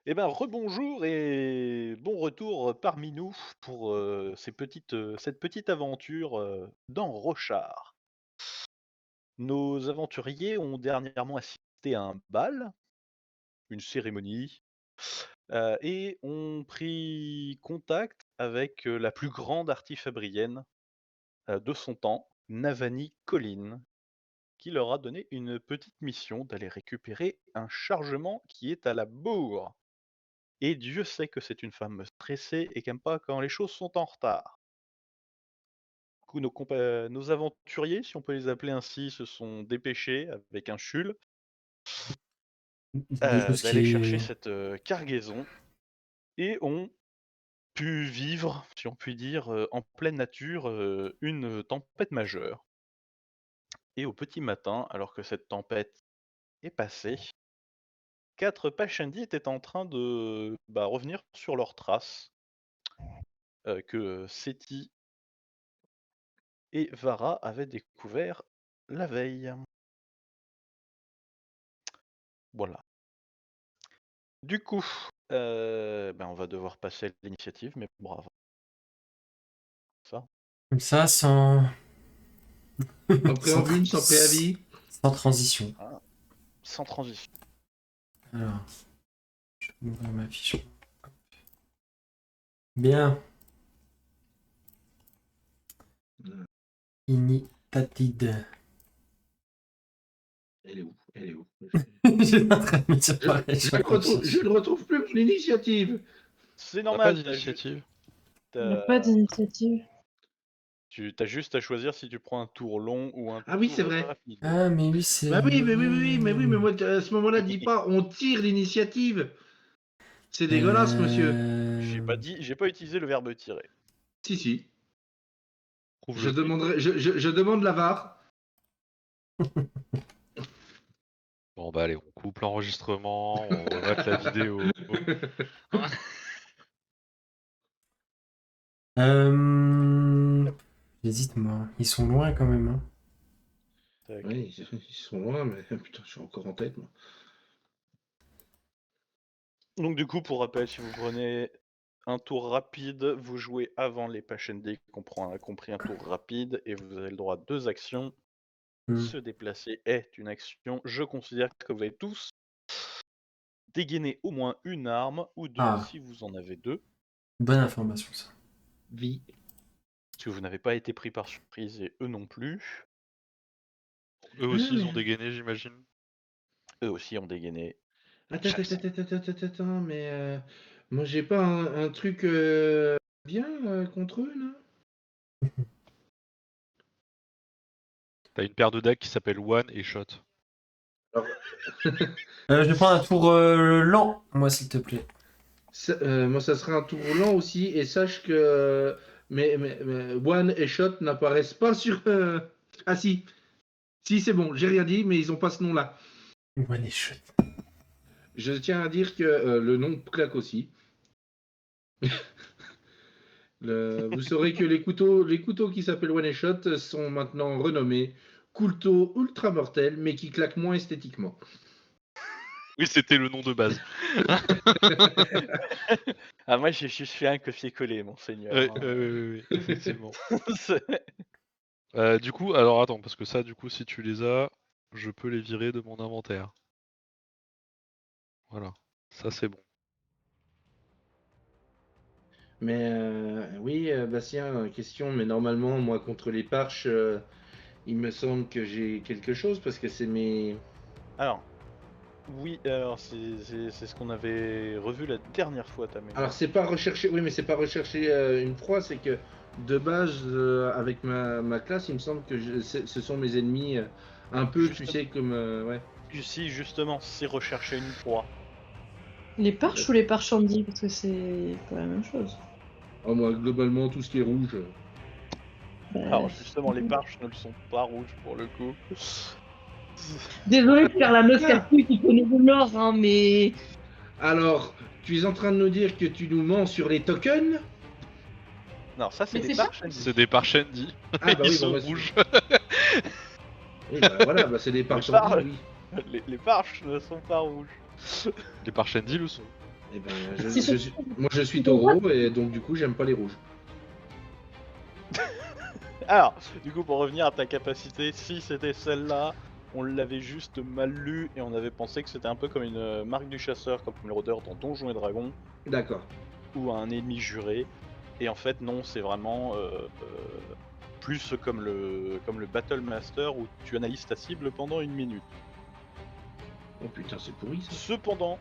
Eh ben, rebonjour et bon retour parmi nous pour cette petite aventure dans Rochard. Nos aventuriers ont dernièrement assisté à un bal, une cérémonie, et ont pris contact avec la plus grande artifabrienne de son temps, Navani Colline, qui leur a donné une petite mission d'aller récupérer un chargement qui est à la bourre. Et Dieu sait que c'est une femme stressée et qui aime pas quand les choses sont en retard. Du coup, nos aventuriers, si on peut les appeler ainsi, se sont dépêchés avec un chul Des choses d'aller chercher qui... cette cargaison et ont pu vivre, si on peut dire, en pleine nature, une tempête majeure. Et au petit matin, alors que cette tempête est passée, 4 Pachendi étaient en train de revenir sur leurs traces que Seti et Vara avaient découvert la veille. Voilà. Du coup, on va devoir passer à l'initiative, mais bravo. Ça. Comme ça, sans... Sans sans, préambule, sans préavis. sans transition. Hein, sans transition. Alors, je vais ouvrir ma fiche. Bien. Initiative. Elle est où? Elle est où? J'ai pas très mis sur pareil. Je ne retrouve plus mon initiative. C'est On n'a pas normal, d'initiative. On n'a pas d'initiative. Tu as juste à choisir si tu prends un tour long ou un Ah oui, tour c'est vrai. rapide. Ah, mais oui, c'est... Bah oui, mais moi, à ce moment-là, dis pas, on tire l'initiative. C'est dégueulasse, monsieur. J'ai pas utilisé le verbe tirer. Si, si. Prouve-le. Je demande la VAR. Bon bah allez, on coupe l'enregistrement, on remate la vidéo. J'hésite, moi. Ils sont loin, quand même. Hein. Tac. Oui, ils sont loin, mais putain, je suis encore en tête, moi. Donc du coup, pour rappel, si vous prenez un tour rapide, vous jouez avant les Pachendi qui a compris un tour rapide et vous avez le droit à 2 actions. Se déplacer est une action. Je considère que vous avez tous dégainé au moins une arme ou 2 Ah. si vous en avez 2. Bonne information, ça. Vie. Parce que vous n'avez pas été pris par surprise et eux non plus. Eux aussi, ils ont dégainé, j'imagine. Eux aussi ont dégainé. Attends, mais moi j'ai pas un truc bien contre eux, là? T'as une paire de decks qui s'appelle One et Shot. Alors, Je vais prendre un tour lent, moi, s'il te plaît. moi ça sera un tour lent aussi, et sache que mais One et Shot n'apparaissent pas sur... Ah si, si c'est bon, j'ai rien dit, mais ils ont pas ce nom-là. One shot. Je tiens à dire que le nom claque aussi. Vous saurez que les couteaux qui s'appellent One Shot sont maintenant renommés couteaux ultra mortels, mais qui claquent moins esthétiquement. Oui, c'était le nom de base. Ah moi j'ai juste fait un copier-coller, monseigneur. Oui, effectivement. C'est- Du coup, alors attends, parce que ça, du coup, si tu les as, je peux les virer de mon inventaire. Voilà, ça c'est bon. Mais oui, Bastien, question, mais normalement, moi, contre les parches, il me semble que j'ai quelque chose parce que c'est mes. Alors, oui, alors c'est ce qu'on avait revu la dernière fois, ta mémoire. Alors, c'est pas rechercher, oui, mais c'est pas rechercher une proie, c'est que de base, avec ma classe, il me semble que ce sont mes ennemis, un peu, tu Justement. sais, comme. Ouais. Si, justement, c'est rechercher une proie. Les parches ou les parchandis? Parce que c'est pas la même chose. Oh, moi, globalement, tout ce qui est rouge. Bah, Alors justement, les parches ne le sont pas rouges pour le coup. Désolé de faire la nostalgie qui connaît le Nord, hein, mais. Alors, tu es en train de nous dire que tu nous mens sur les tokens? Non, ça c'est Mais des c'est pas- parches. C'est des Parchendi. Ah, bah Ils oui, sont bah, rouges. Oui, bah voilà, bah, c'est des parchandis, parles. oui. Les parches ne sont pas rouges. Les Parchendi le sont. Eh ben, Si moi je suis taureau et donc du coup j'aime pas les rouges. Alors, du coup, pour revenir à ta capacité, si c'était celle-là, on l'avait juste mal lu et on avait pensé que c'était un peu comme une marque du chasseur, comme le rôdeur dans Donjons et Dragons, D'accord. ou un ennemi juré. Et en fait, non, c'est vraiment plus comme le Battle Master où tu analyses ta cible pendant 1 minute. Oh putain, c'est pourri ça. Cependant,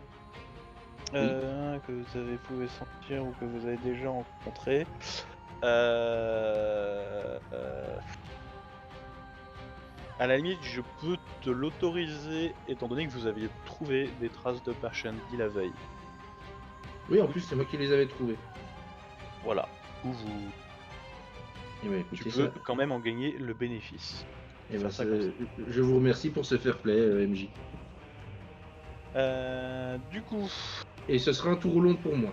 que vous avez pu sentir ou que vous avez déjà rencontré, à la limite, je peux te l'autoriser étant donné que vous aviez trouvé des traces de Pashandy la veille. Oui, en plus c'est moi qui les avais trouvés. Voilà. Ou vous, Eh ben, tu écoutez, peux quand même en gagner le bénéfice. Eh ben, faire ça comme je vous remercie pour ce fair play, MJ. Du coup, Et ce sera un tour long pour moi.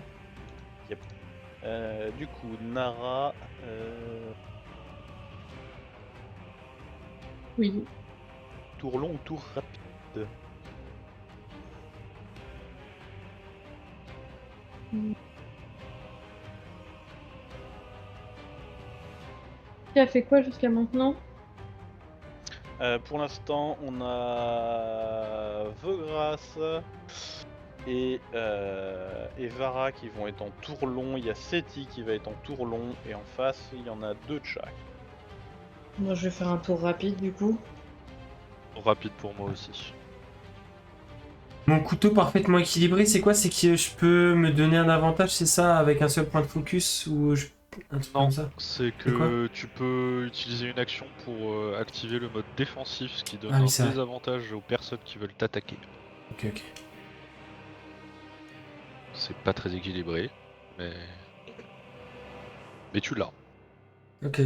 Nara, Oui. tour long ou tour rapide? Qui a fait quoi jusqu'à maintenant? Pour l'instant, on a Vogras et Vara qui vont être en tour long. Il y a Seti qui va être en tour long et en face, il y en a 2 de chaque. Moi, je vais faire un tour rapide du coup. Rapide pour moi aussi. Mon couteau parfaitement équilibré, c'est quoi? C'est que je peux me donner un avantage, c'est ça, avec un seul point de focus ou un truc Non, comme ça? c'est C'est quoi que tu peux utiliser une action pour activer le mode défensif, ce qui donne Ah oui, un c'est vrai. désavantage aux personnes qui veulent t'attaquer. Ok, ok. C'est pas très équilibré, mais tu l'as. Ok.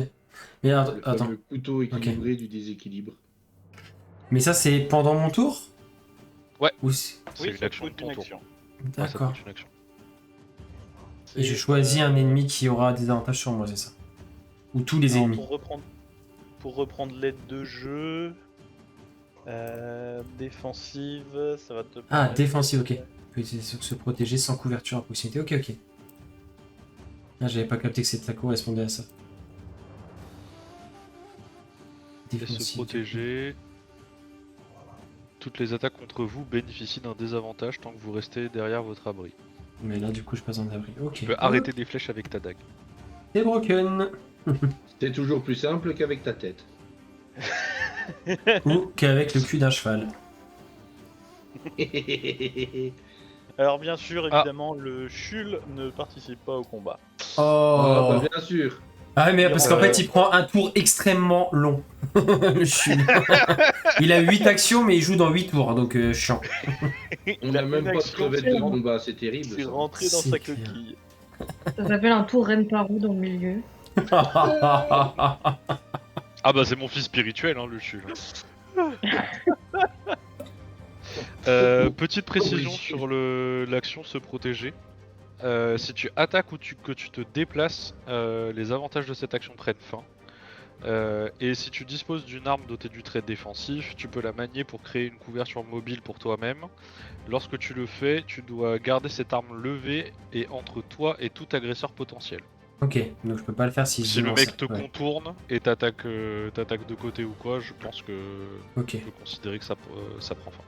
Mais Le attends. fameux couteau équilibré du déséquilibre. Mais ça, c'est pendant mon tour? Ouais. Ou C'est Oui, une ça action de coûte ton une tour. action. Ouais, ça D'accord. coûte une action. Et je choisis un ennemi qui aura des avantages sur moi, c'est ça? Ou tous les Alors, ennemis? pour reprendre l'aide de jeu, défensive, ça va te Ah, permettre- défensive, ok. Peut se protéger sans couverture à proximité. Ok, ok. Ah, j'avais pas capté que ça correspondait à ça. Et se Défensive, protéger. Toutes les attaques contre vous bénéficient d'un désavantage tant que vous restez derrière votre abri. Mais là, du coup, je passe en abri. Ok. Tu peux arrêter des flèches avec ta dague. C'est broken. C'est toujours plus simple qu'avec ta tête. Ou qu'avec le cul d'un cheval. Alors bien sûr, évidemment, le Chul ne participe pas au combat. Ah, Oh. bah, bien sûr. Ah, mais parce qu'en Euh, fait, il prend un tour extrêmement long. Le chul. Il a 8 actions, mais il joue dans 8 tours, donc chiant. On Il n'a a même une pas de action, crevette c'est de ren- combat, c'est terrible. C'est Ça. rentré dans C'est sa clair. coquille. Ça s'appelle un tour reine parou dans le milieu. Ah bah c'est mon fils spirituel, hein, le chul. Petite précision Obligé. sur l'action se protéger. Si tu attaques ou que tu te déplaces, les avantages de cette action prennent fin. Et si tu disposes d'une arme dotée du trait défensif, tu peux la manier pour créer une couverture mobile pour toi-même. Lorsque tu le fais, tu dois garder cette arme levée et entre toi et tout agresseur potentiel. Ok, donc je peux pas le faire si Si le lance mec ça. te Ouais. contourne et t'attaque de côté ou quoi, je pense que Ok. tu peux considérer que ça prend fin.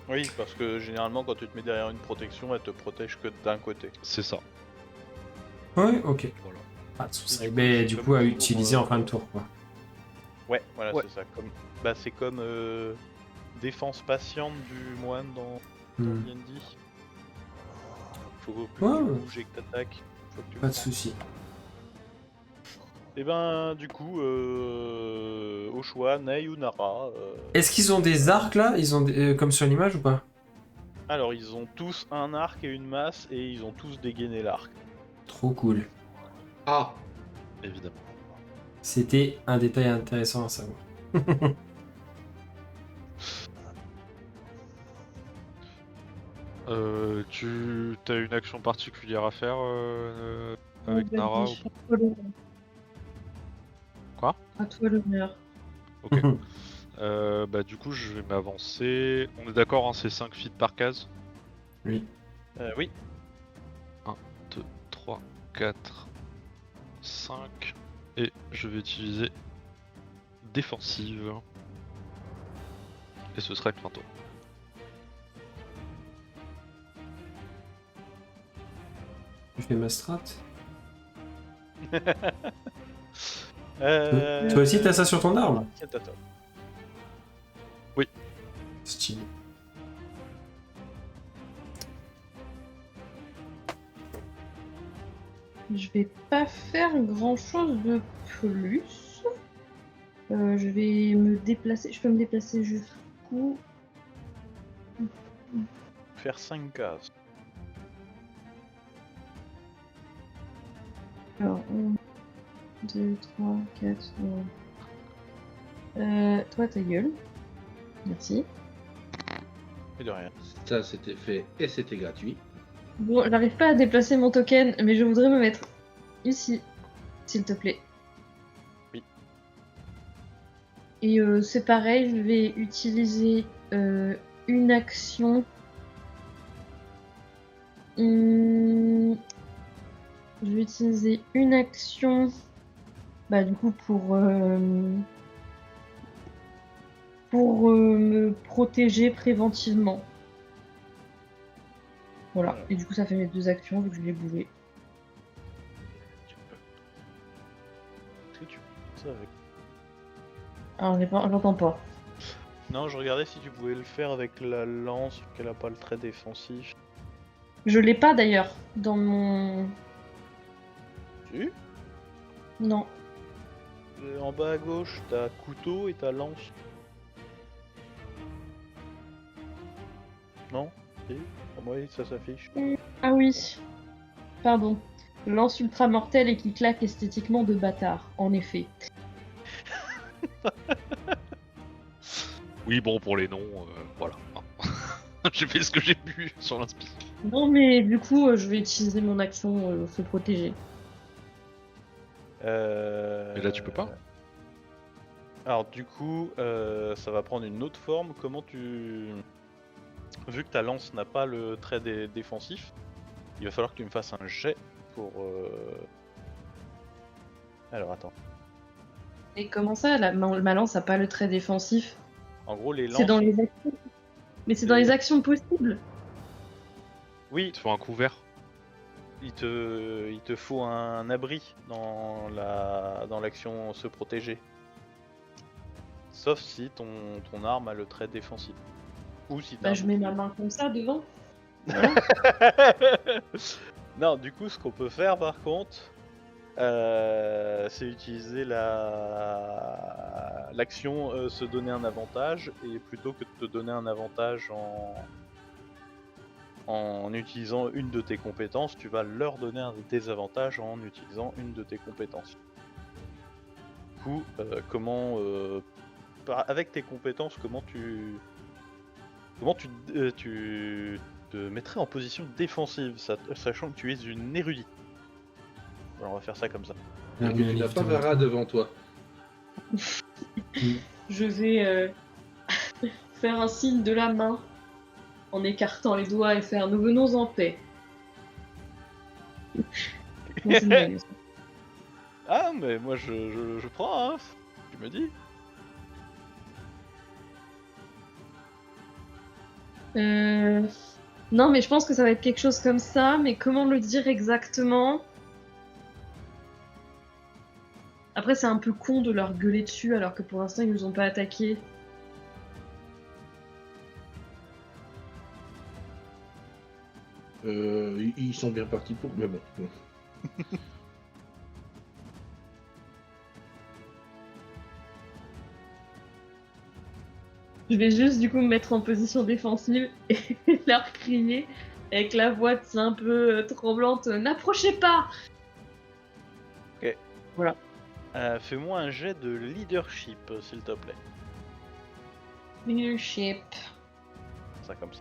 Oui, parce que généralement, quand tu te mets derrière une protection, elle te protège que d'un côté. C'est ça. Ouais, ok. Voilà. Pas de soucis. Et Mais du coup, à pour, utiliser en fin de tour, quoi. Ouais, voilà, Ouais. c'est ça. C'est comme défense patiente du moine dans Hmm. D&D. Faut plus Ouais. que tu bouges et que t'attaques. Faut que tu Pas de le fasses. soucis. Et ben, du coup, au choix, Ney ou Nara. Est-ce qu'ils ont des arcs là? Ils ont comme sur l'image ou pas? Alors, ils ont tous un arc et une masse, et ils ont tous dégainé l'arc. Trop cool. Ah, Évidemment. C'était un détail intéressant à savoir. Tu as une action particulière à faire avec Vas-y, Nara ou... à toi l'honneur. Quoi? À toi l'honneur. Ok. Bah du coup je vais m'avancer. On est d'accord, hein, c'est 5 feet par case. Oui. Oui. 1, 2, 3, 4, 5. Et je vais utiliser défensive. Et ce sera une fin tour. Tu fais ma strat. Euh, Toi aussi, t'as ça sur ton arme? C'est à toi. Stylé. Je vais pas faire grand chose de plus. Je vais me déplacer. Je peux me déplacer jusqu'où? Faire 5 cases. Alors, 1, 2, 3, 4. Toi, ta gueule. Merci. Et de rien. Ça, c'était fait et c'était gratuit. Bon, j'arrive pas à déplacer mon token, mais je voudrais me mettre ici, s'il te plaît. Oui. Et c'est pareil, je vais utiliser une action. Je vais utiliser une action, bah du coup pour me protéger préventivement. Voilà. Et du coup ça fait mes 2 actions vu que je l'ai bougé. Est-ce que tu fais ça avec... Alors j'entends pas. Non, je regardais si tu pouvais le faire avec la lance, vu qu'elle a pas le trait défensif. Je l'ai pas d'ailleurs dans mon... Tu Non. En bas à gauche, t'as couteau et t'as lance. Non? Si. Pour moi, ça s'affiche. Ah oui. Pardon. Lance ultra mortel et qui claque esthétiquement de bâtard, en effet. Oui, bon, pour les noms, voilà. J'ai fait ce que j'ai pu sur l'inspi. Non mais du coup je vais utiliser mon action se protéger. Et là, tu peux pas? Alors du coup, ça va prendre une autre forme. Comment tu... Vu que ta lance n'a pas le trait défensif, il va falloir que tu me fasses un jet pour... Alors attends. Et comment ça, ma lance a pas le trait défensif? En gros, les lances... C'est dans les actions. Mais c'est dans les actions possibles. Oui, Il te faut un couvert. il te faut un abri dans l'action se protéger. Sauf si ton arme a le trait défensif. Ou si t'as Bah un je mets ma bouclier. main comme ça devant. Voilà. Non, du coup, ce qu'on peut faire par contre, c'est utiliser l'action se donner un avantage, et plutôt que de te donner un avantage en utilisant une de tes compétences, tu vas leur donner un désavantage en utilisant une de tes compétences. Du coup, avec tes compétences, comment tu te mettrais en position défensive, sachant que tu es une érudite. Alors on va faire ça comme ça. Et que tu n'as pas Vara devant toi. Je vais faire un signe de la main en écartant les doigts et faire nous venons en paix. Non, c'est une blague. Ah, mais moi je prends, hein, tu me dis. Non, mais je pense que ça va être quelque chose comme ça, mais comment le dire exactement? Après, c'est un peu con de leur gueuler dessus alors que pour l'instant ils nous ont pas attaqué. Ils sont bien partis pour, mais bon. Je vais juste du coup me mettre en position défensive et leur crier avec la voix un peu tremblante, n'approchez pas! Ok. Voilà. Fais-moi un jet de leadership, s'il te plaît. Leadership. Ça comme ça.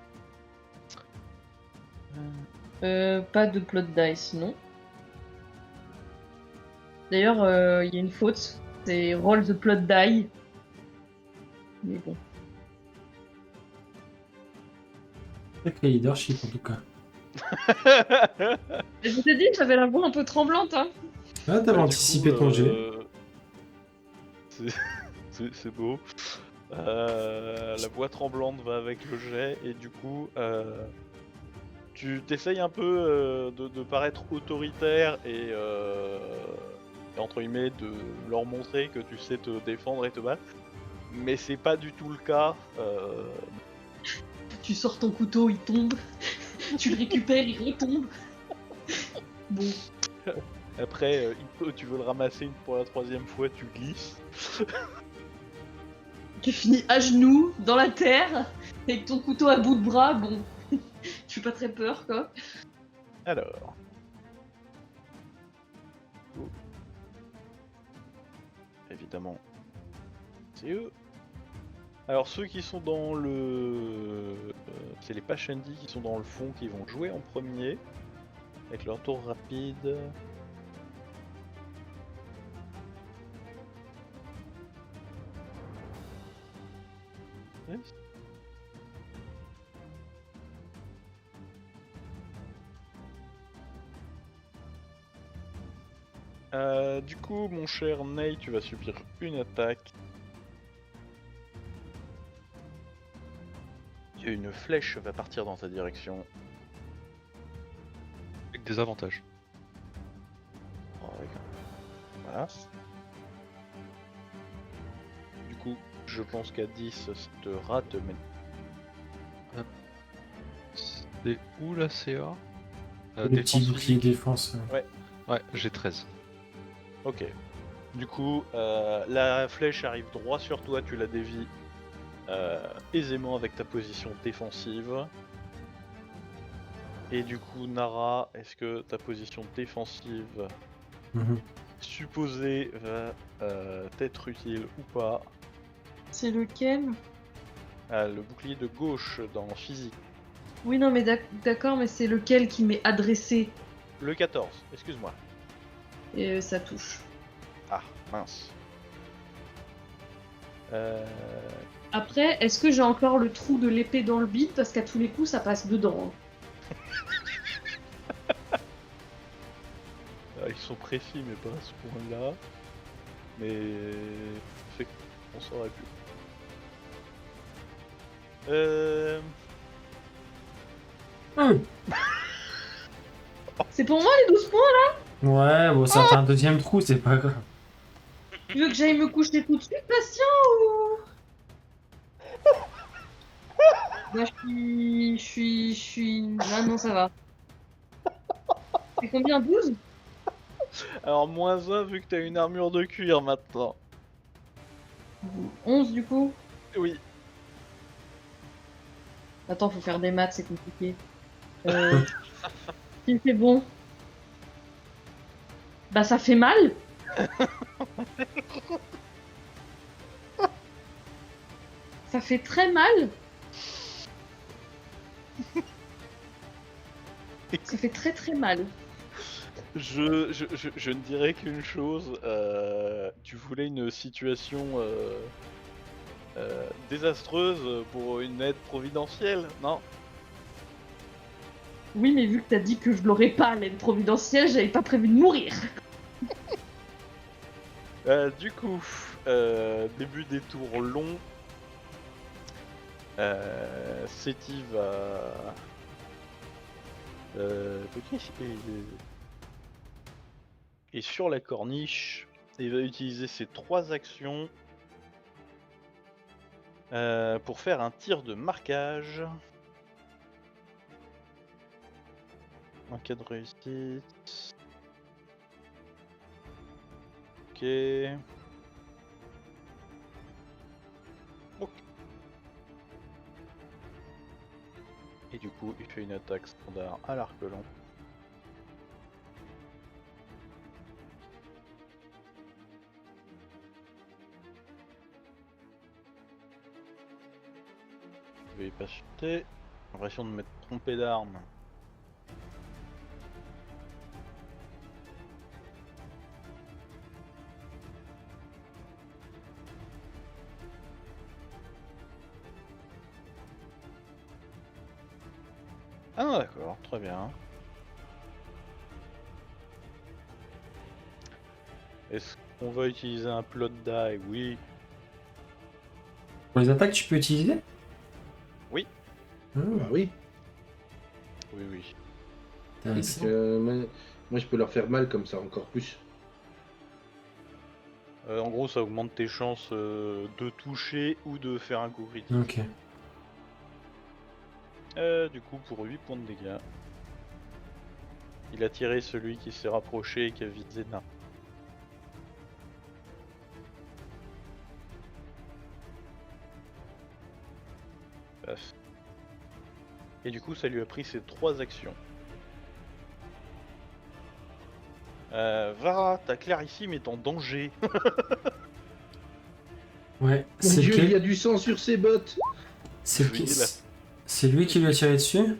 Pas de plot dice, non. D'ailleurs, il y a une faute, c'est roll the plot die. Mais bon. Sacré leadership en tout cas. Et je t'ai dit que j'avais la voix un peu tremblante, hein. Ah, t'avais Du anticipé coup, ton jet. c'est beau. La voix tremblante va avec le jet et du coup, tu t'essayes un peu de paraître autoritaire et entre guillemets de leur montrer que tu sais te défendre et te battre, mais c'est pas du tout le cas. Tu sors ton couteau, il tombe. Tu le récupères, il retombe. Bon, Après, tu veux le ramasser pour la 3e fois, tu glisses. tu finis à genoux, dans la terre, avec ton couteau à bout de bras. Bon, je suis pas très peur, quoi. Alors. Oh. Évidemment, c'est eux. Alors ceux qui sont dans le... c'est les Pashendi qui sont dans le fond qui vont jouer en premier. Avec leur tour rapide. Yes. Du coup, mon cher Ney, tu vas subir une attaque. Et une flèche va partir dans ta direction. Avec des avantages. Voilà. Du coup, je pense qu'à 10, ça te rate, mais... C'est où la CA Le petit Défense bouclier physique. défense. Ouais, j'ai 13. Ok. Du coup, la flèche arrive droit sur toi, tu la dévies aisément avec ta position défensive. Et du coup, Nara, est-ce que ta position défensive Mhm. supposée va t'être utile ou pas? C'est lequel? Le bouclier de gauche dans physique. Oui, non, mais d'accord, mais c'est lequel qui m'est adressé? Le 14, excuse-moi. Et ça touche. Ah, mince. Après, est-ce que j'ai encore le trou de l'épée dans le bide? Parce qu'à tous les coups, ça passe dedans. Ils sont précis, mais pas à ce point-là. Mais... on saurait plus. C'est pour moi les 12 points? Ouais, bon, ça fait un deuxième trou, c'est pas grave. Tu veux que j'aille me coucher tout de suite, Bastien, ou... Bah, je suis... Ah non, ça va. C'est combien, 12? Alors, moins 1 vu que t'as une armure de cuir maintenant. 11 du coup? Oui. Attends, faut faire des maths, c'est compliqué. Si c'est bon. Bah ça fait mal. Ça fait très mal. Ça fait très très mal. Je ne dirais qu'une chose. Tu voulais une situation désastreuse pour une aide providentielle, non? Oui, mais vu que t'as dit que je l'aurais pas, l'aide providentielle, j'avais pas prévu de mourir. Du coup, début des tours longs. Seti va... Et sur la corniche, il va utiliser ses 3 actions pour faire un tir de marquage. En cas de réussite. Ok. Ok. Et du coup, il fait une attaque standard à l'arc long. Je vais y pas chuter. J'ai l'impression de m'être trompé d'arme. Ah d'accord, très bien. Est-ce qu'on va utiliser un plot die? Oui. Pour les attaques, tu peux utiliser? Oui. Ah, Bah oui. Oui, oui. Parce intéressant. que moi, je peux leur faire mal comme ça, encore plus. En gros, ça augmente tes chances de toucher ou de faire un coup critique. Ok. Du coup, pour 8 points de dégâts, il a tiré celui qui s'est rapproché et qui a visé Nain. Paf. Et du coup, ça lui a pris ses 3 actions. Vara, ta Clarissime est en danger. Ouais, Mon c'est Dieu, il y lequel? a du sang sur ses bottes. C'est lequel? Oui, là. C'est lui qui lui a tiré dessus?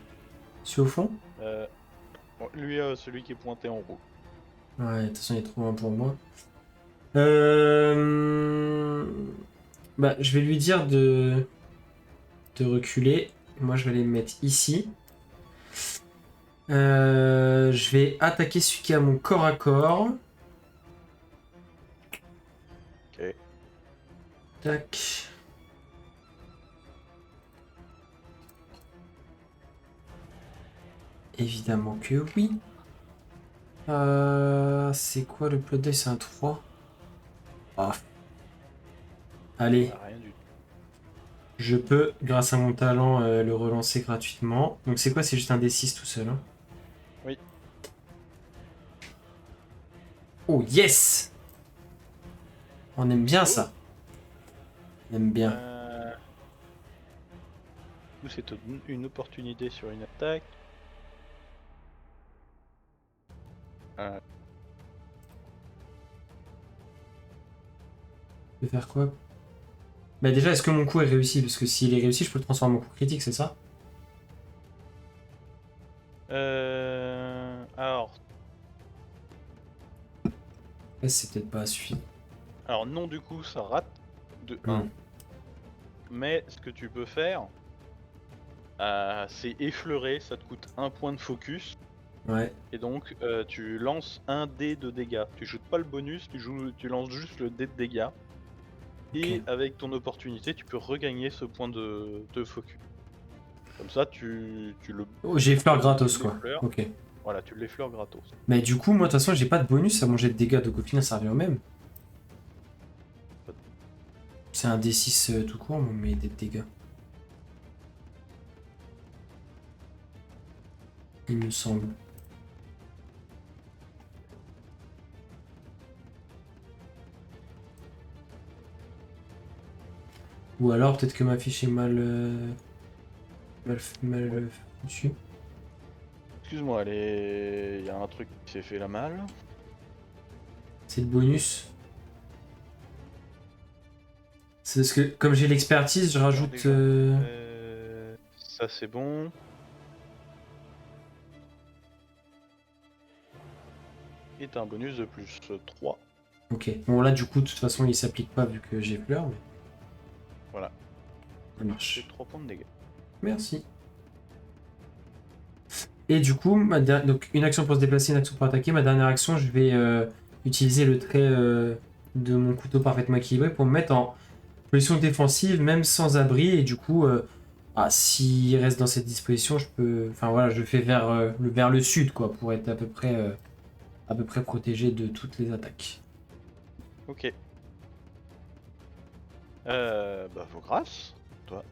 Celui au fond? Bon, lui, celui qui est pointé en haut. Ouais, de toute façon, il est trop loin pour moi. Bah, je vais lui dire de reculer. Moi, je vais aller me mettre ici. Je vais attaquer celui qui a mon corps à corps. Ok. Tac. Évidemment que oui. C'est quoi le plot die? C'est un 3. Ah. Allez, Bah, rien du tout. je peux, grâce à mon talent, le relancer gratuitement. Donc c'est quoi? C'est juste un D6 tout seul. Hein. Oui. Oh yes! On aime bien ça. On aime bien. Du coup, c'est une opportunité sur une attaque. Je vais faire quoi? Bah déjà, est-ce que mon coup est réussi? Parce que s'il est réussi, je peux le transformer en coup critique, c'est ça? Alors, Ouais, c'est peut-être pas suffisant. non, du coup, ça rate de 1. Hmm. Mais ce que tu peux faire, c'est effleurer, ça te coûte 1 point de focus. Ouais. Et donc, tu lances un dé de dégâts. Tu shootes pas le bonus, tu lances juste le dé de dégâts. Et Ok. avec ton opportunité, tu peux regagner ce point de focus. Comme ça, tu le. Oh, j'ai fleur gratos, tu quoi. l'effleures. Ok. Voilà, tu l'effleures gratos. Mais du coup, moi, de toute façon, j'ai pas de bonus à mon jet de dégâts, donc au final, ça revient au même. C'est un D6 tout court, mais des dégâts. Il me semble. Ou alors, peut-être que ma fiche est mal foutue. Excuse-moi, il y a un truc qui s'est fait la malle. C'est le bonus. C'est parce que, comme j'ai l'expertise, je rajoute... déjà. Ça, c'est bon. Et t'as un bonus de plus 3. Ok. Bon, là, du coup, de toute façon, il s'applique pas vu que j'ai fleur, mais... Voilà. Ça C'est marche. 3 points de dégâts. Merci. Et du coup, donc une action pour se déplacer, une action pour attaquer. Ma dernière action, je vais utiliser le trait de mon couteau parfaitement équilibré pour me mettre en position défensive, même sans abri. Et du coup, s'il reste dans cette disposition, je peux... Enfin voilà, je fais vers le sud, quoi, pour être à peu près protégé de toutes les attaques. Ok. Vos grâces. Toi.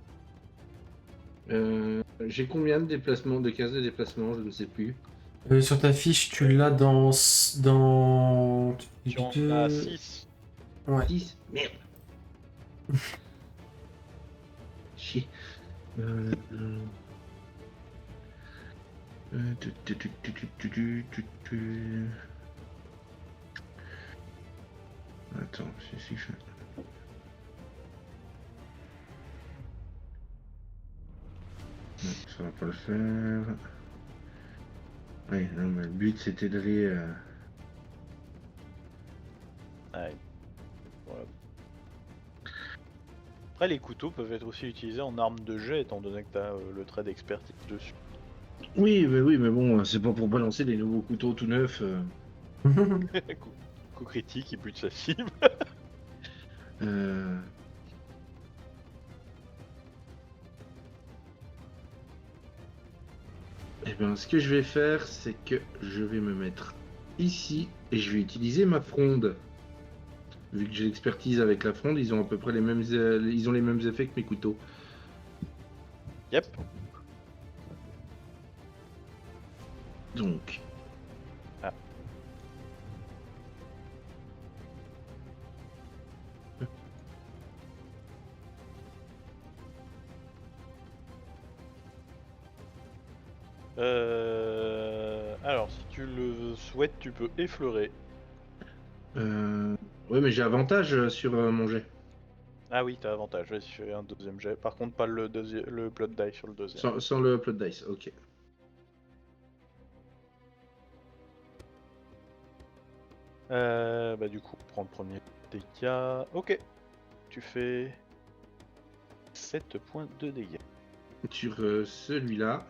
J'ai combien de déplacements, de cases de déplacement, je ne sais plus. Sur ta fiche, tu l'as dans... Tu en as 6. Ouais. 10. Merde. Chier. Attends, si je... Non, ça va pas le faire. Oui, non, mais le but c'était d'aller... Ouais. Voilà. Après, les couteaux peuvent être aussi utilisés en arme de jet, étant donné que t'as le trait d'expertise dessus. Oui, mais bon, c'est pas pour balancer des nouveaux couteaux tout neufs. Coup critique, il bute sa cible. Euh, Eh bien, ce que je vais faire, c'est que je vais me mettre ici et je vais utiliser ma fronde. Vu que j'ai l'expertise avec la fronde, ils ont à peu près les mêmes, ils ont les mêmes effets que mes couteaux. Yep. Donc. Ah. Alors, si tu le souhaites, tu peux effleurer. Ouais, mais j'ai avantage sur mon jet. Ah oui, t'as avantage. Vas-y, fais un deuxième jet. Par contre, pas le blood die sur le deuxième. Sans le upload dice, ok. Bah du coup, prends le premier dégât. Ok. Tu fais 7 points de dégâts. Sur celui-là.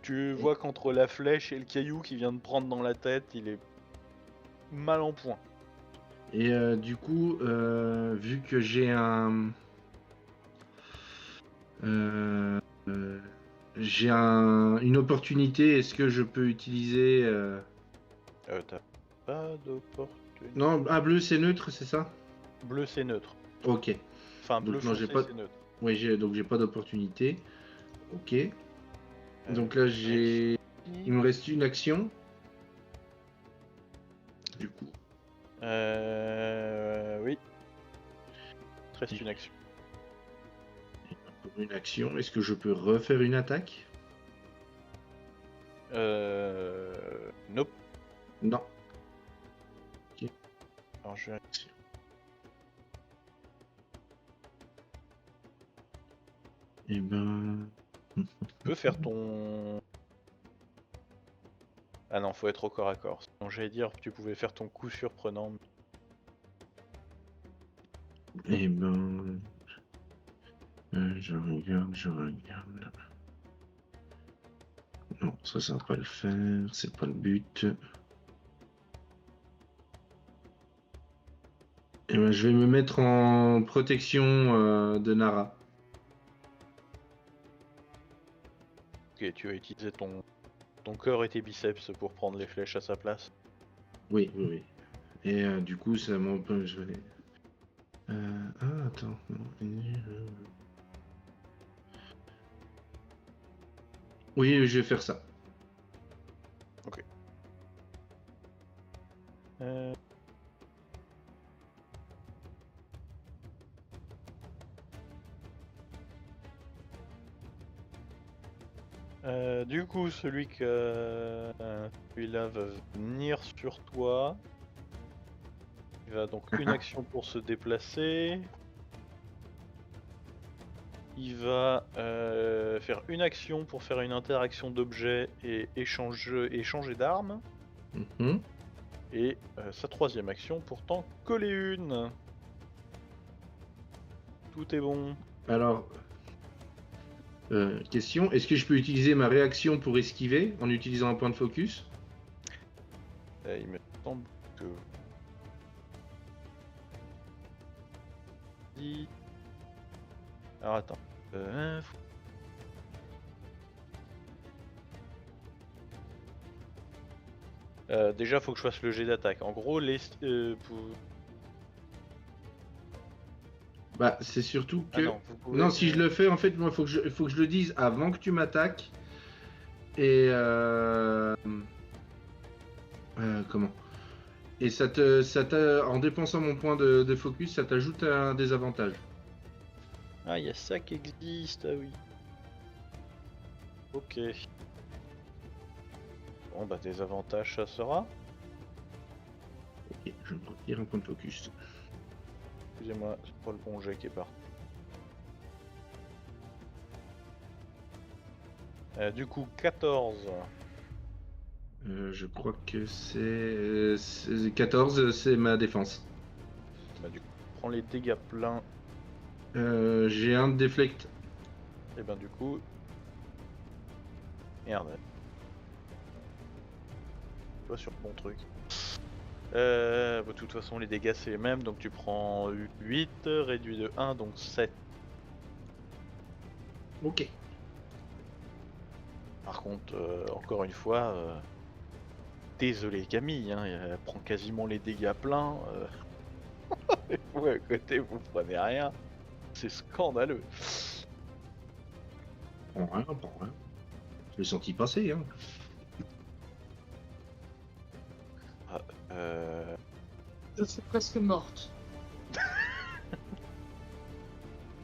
Tu vois qu'entre la flèche et le caillou qui vient de prendre dans la tête, il est mal en point. Et du coup, vu que j'ai une opportunité, est-ce que je peux utiliser T'as pas d'opportunité. Non, bleu c'est neutre, c'est ça? Bleu c'est neutre. Ok. Enfin, Donc, bleu non, j'ai foncé pas- c'est neutre. Oui, donc j'ai pas d'opportunité. Ok. Donc là, Réussi. il me reste une action. Du coup. Oui. Il te reste une action. Pour une action, est-ce que je peux refaire une attaque? Nope. Non. Alors je vais... Eh ben. Tu peux faire ton... Ah non, faut être au corps à corps. Sinon j'allais dire que tu pouvais faire ton coup surprenant. Eh ben. Je regarde. Non, ça va pas le faire, c'est pas le but. Eh ben, je vais me mettre en protection de Nara. Ok, tu vas utiliser ton corps et tes biceps pour prendre les flèches à sa place. Oui. Et du coup, ça m'empêche. Je vais... attends. Oui, je vais faire ça. Euh... Du coup, celui-là va venir sur toi. Il va donc une action pour se déplacer. Il va faire une action pour faire une interaction d'objet et échanger d'armes. Mhm. Et sa troisième action pour t'en coller une. Tout est bon. Alors, question, est-ce que je peux utiliser ma réaction pour esquiver en utilisant un point de focus? Il me semble que... Alors attends. Déjà, faut que je fasse le jet d'attaque. En gros, Bah, c'est surtout Ah que... non, vous pouvez... Non, si je le fais, en fait, moi, faut que je le dise avant que tu m'attaques. Et comment? Et en dépensant mon point de focus, ça t'ajoute un désavantage. Ah, il y a ça qui existe, ah oui. Ok. Bon, bah, des avantages, ça sera. Ok, je me retire un point de focus. Excusez-moi, c'est pas le bon jet qui est parti. Du coup, 14. Je crois que c'est 14, c'est ma défense. Bah, du coup, prends les dégâts pleins. J'ai un deflect. Et ben, du coup, Merde. Pas sur le bon truc. De toute façon, les dégâts c'est les mêmes, donc tu prends 8, réduit de 1, donc 7. Ok. Par contre, encore une fois, désolé Camille, hein, elle prend quasiment les dégâts pleins. Et vous à côté, vous prenez rien. C'est scandaleux. Prends rien, prends rien. Je l'ai senti passer, hein. Je suis presque morte.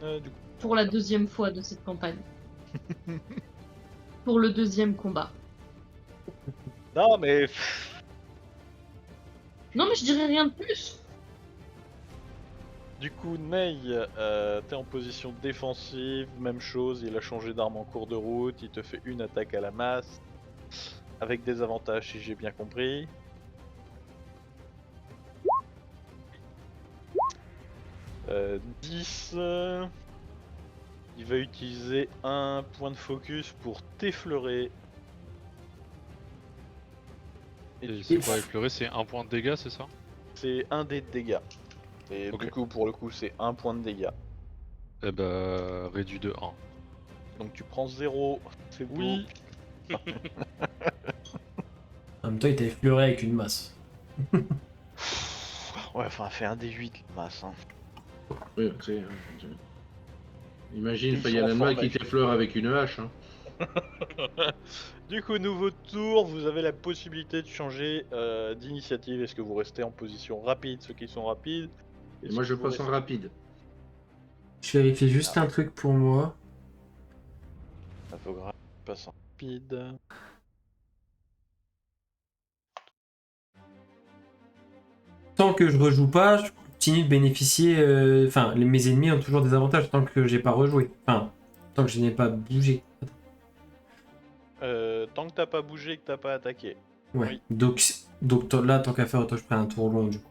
Du coup, Pour la deuxième fois de cette campagne. Pour le deuxième combat. non mais Non mais je dirais rien de plus. du coup, Ney, t'es en position défensive, même chose, il a changé d'arme en cours de route, il te fait une attaque à la masse, avec des avantages si j'ai bien compris. Euh, 10, il va utiliser un point de focus pour t'effleurer. Et c'est quoi effleurer? C'est un point de dégâts, c'est ça? C'est un dé de dégâts. Et Ok. du coup, pour le coup, c'est un point de dégâts. Eh bah, réduit de 1. Donc tu prends 0, c'est Oui. beau. En même temps, il t'a effleuré avec une masse. Ouais, enfin, fait un D8 masse. Hein. Oui, imagine Ils Fayal sont Alma forts, qui mec. t'effleure avec une hache. Hein. Du coup, nouveau tour, vous avez la possibilité de changer d'initiative. Est-ce que vous restez en position rapide, ceux qui sont rapides? Et Est-ce moi que je vous passe en restez- rapide. Je vérifie juste un truc pour moi. Infogramme passe en rapide. Tant que je rejoue pas, je continue de bénéficier. Enfin, mes ennemis ont toujours des avantages tant que j'ai pas rejoué. Enfin, tant que je n'ai pas bougé. Tant que t'as pas bougé et que t'as pas attaqué. Ouais. Oui. Donc là, tant qu'à faire, autant je prends un tour long du coup.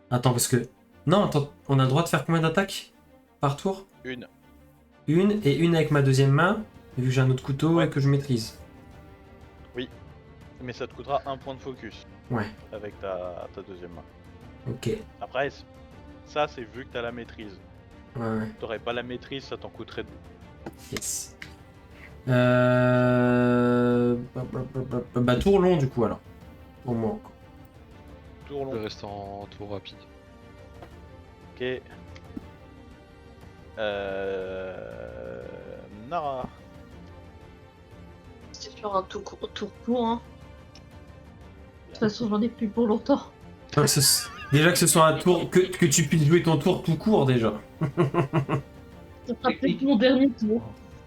Attends, parce que. Non, attends, on a le droit de faire combien d'attaques par tour? Une. Une et une avec ma deuxième main, vu que j'ai un autre couteau Ouais. et que je maîtrise. Mais ça te coûtera un point de focus Ouais, avec ta deuxième main. ok. Après, ça c'est vu que t'as la maîtrise. Ouais, T'aurais pas la maîtrise, ça t'en coûterait deux. yes. Bah, tour long du coup alors. Pour moi encore. Tour Je vais long. rester en tour rapide. Ok. Nara. C'est sur un tour court, hein. De toute façon, j'en ai plus pour longtemps. Enfin, déjà que ce soit un tour, que tu puisses jouer ton tour tout court déjà. Ça sera peut-être mon dernier tour.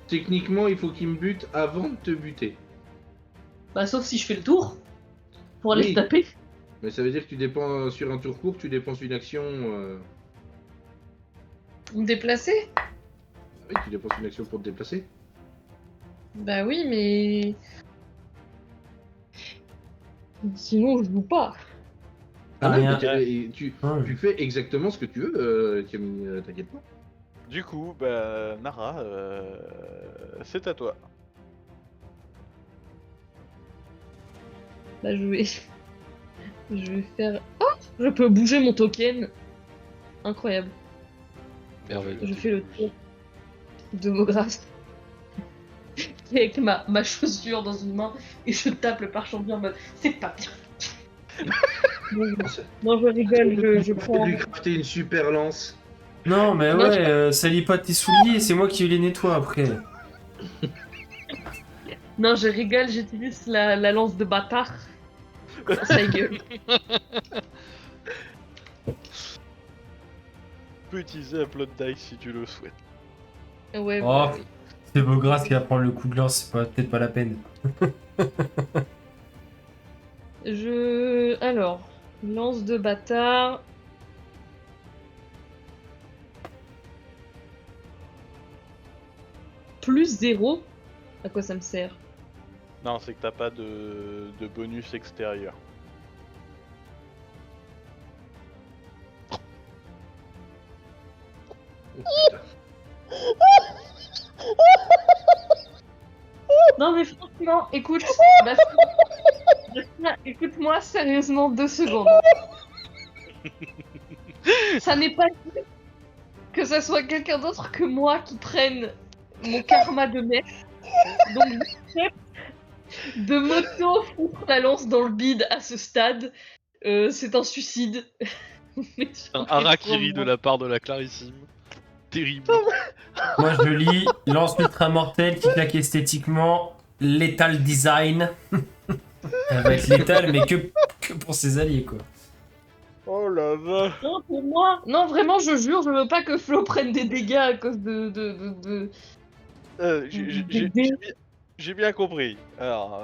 Techniquement, il faut qu'il me bute avant de te buter. Bah, sauf si je fais le tour. Pour aller Oui. se taper. Mais ça veut dire que tu dépenses sur un tour court, tu dépenses une action. Me déplacer? Oui, tu dépenses une action pour te déplacer. Bah oui, mais... Sinon, je joue pas. Ah, non, rien. mais tu Ouais. fais exactement ce que tu veux, Camille, t'inquiète pas. Du coup, Nara, c'est à toi. Bah, je vais... Je vais faire... Oh! Je peux bouger mon token. Incroyable. Merveilleux. Je fais le tour de Maugrasse. Avec ma chaussure dans une main et je tape le pare-champion en mode c'est pas bien. Non, je rigole, je Je prends. vais lui crafter une super lance. Non, mais Non, ouais, salis pas tes souliers, c'est moi qui les nettoie après. Non, je rigole, j'utilise la lance de bâtard. Dans sa gueule. Tu peux utiliser un plot dice si tu le souhaites. Ouais, Oh, bah oui. c'est Beaugrâce qui va prendre le coup de lance, c'est peut-être pas la peine. Alors, lance de bâtard. Plus 0. À quoi ça me sert? Non, c'est que t'as pas de bonus extérieur. Oh, putain. non, écoute, écoute-moi sérieusement 2 secondes. Ça n'est pas dit que ça soit quelqu'un d'autre que moi qui prenne mon karma de mec. Donc j'accepte de m'auto-foutre la lance dans le bide à ce stade. C'est un suicide. Mais Un j'en ai harakiri trop de la part de la Clarissime. Terrible. Moi, je lis lance ultra mortelle qui claque esthétiquement, létal design. Elle va être létale, mais que pour ses alliés, quoi. Oh la vache. Non, pour moi. Non, vraiment, je jure, je veux pas que Flo prenne des dégâts à cause de. J'ai bien compris. Alors,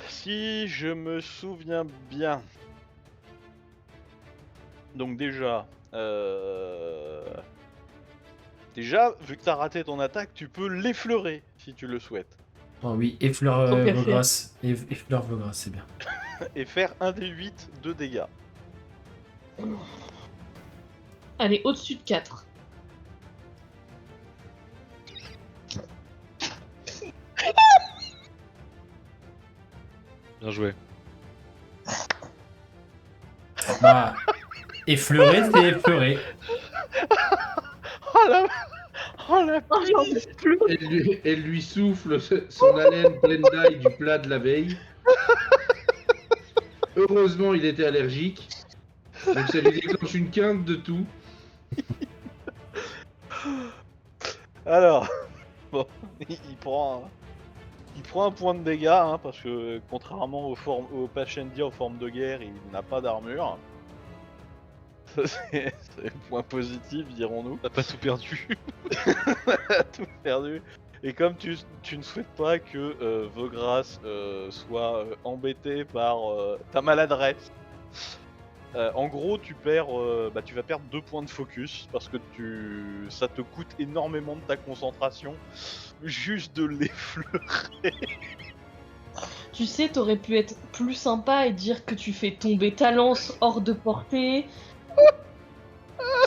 si je me souviens bien. Donc déjà, vu que t'as raté ton attaque, tu peux l'effleurer si tu le souhaites. Oh oui, effleure Tant qu'à vos faire. grâces. Effleure vos grâces, c'est bien. Et faire 1 des 8 de dégâts. Allez, au-dessus de 4. Bien joué. Bah, effleurer, c'est effleurer. Oh la... Oh la... Oh, j'en peux plus. Elle lui souffle son haleine pleine d'ail du plat de la veille. Heureusement, il était allergique. Donc ça lui déclenche une quinte de tout. Alors, bon, il prend un point de dégâts, hein, parce que contrairement aux Pashendia aux formes de guerre, il n'a pas d'armure. Ça, c'est un point positif, dirons-nous. T'as pas tout perdu. Tout perdu. Et comme tu ne souhaites pas que Vogras soit embêté par ta maladresse, en gros tu perds, tu vas perdre 2 points de focus parce que ça te coûte énormément de ta concentration juste de l'effleurer. Tu sais, t'aurais pu être plus sympa et dire que tu fais tomber ta lance hors de portée.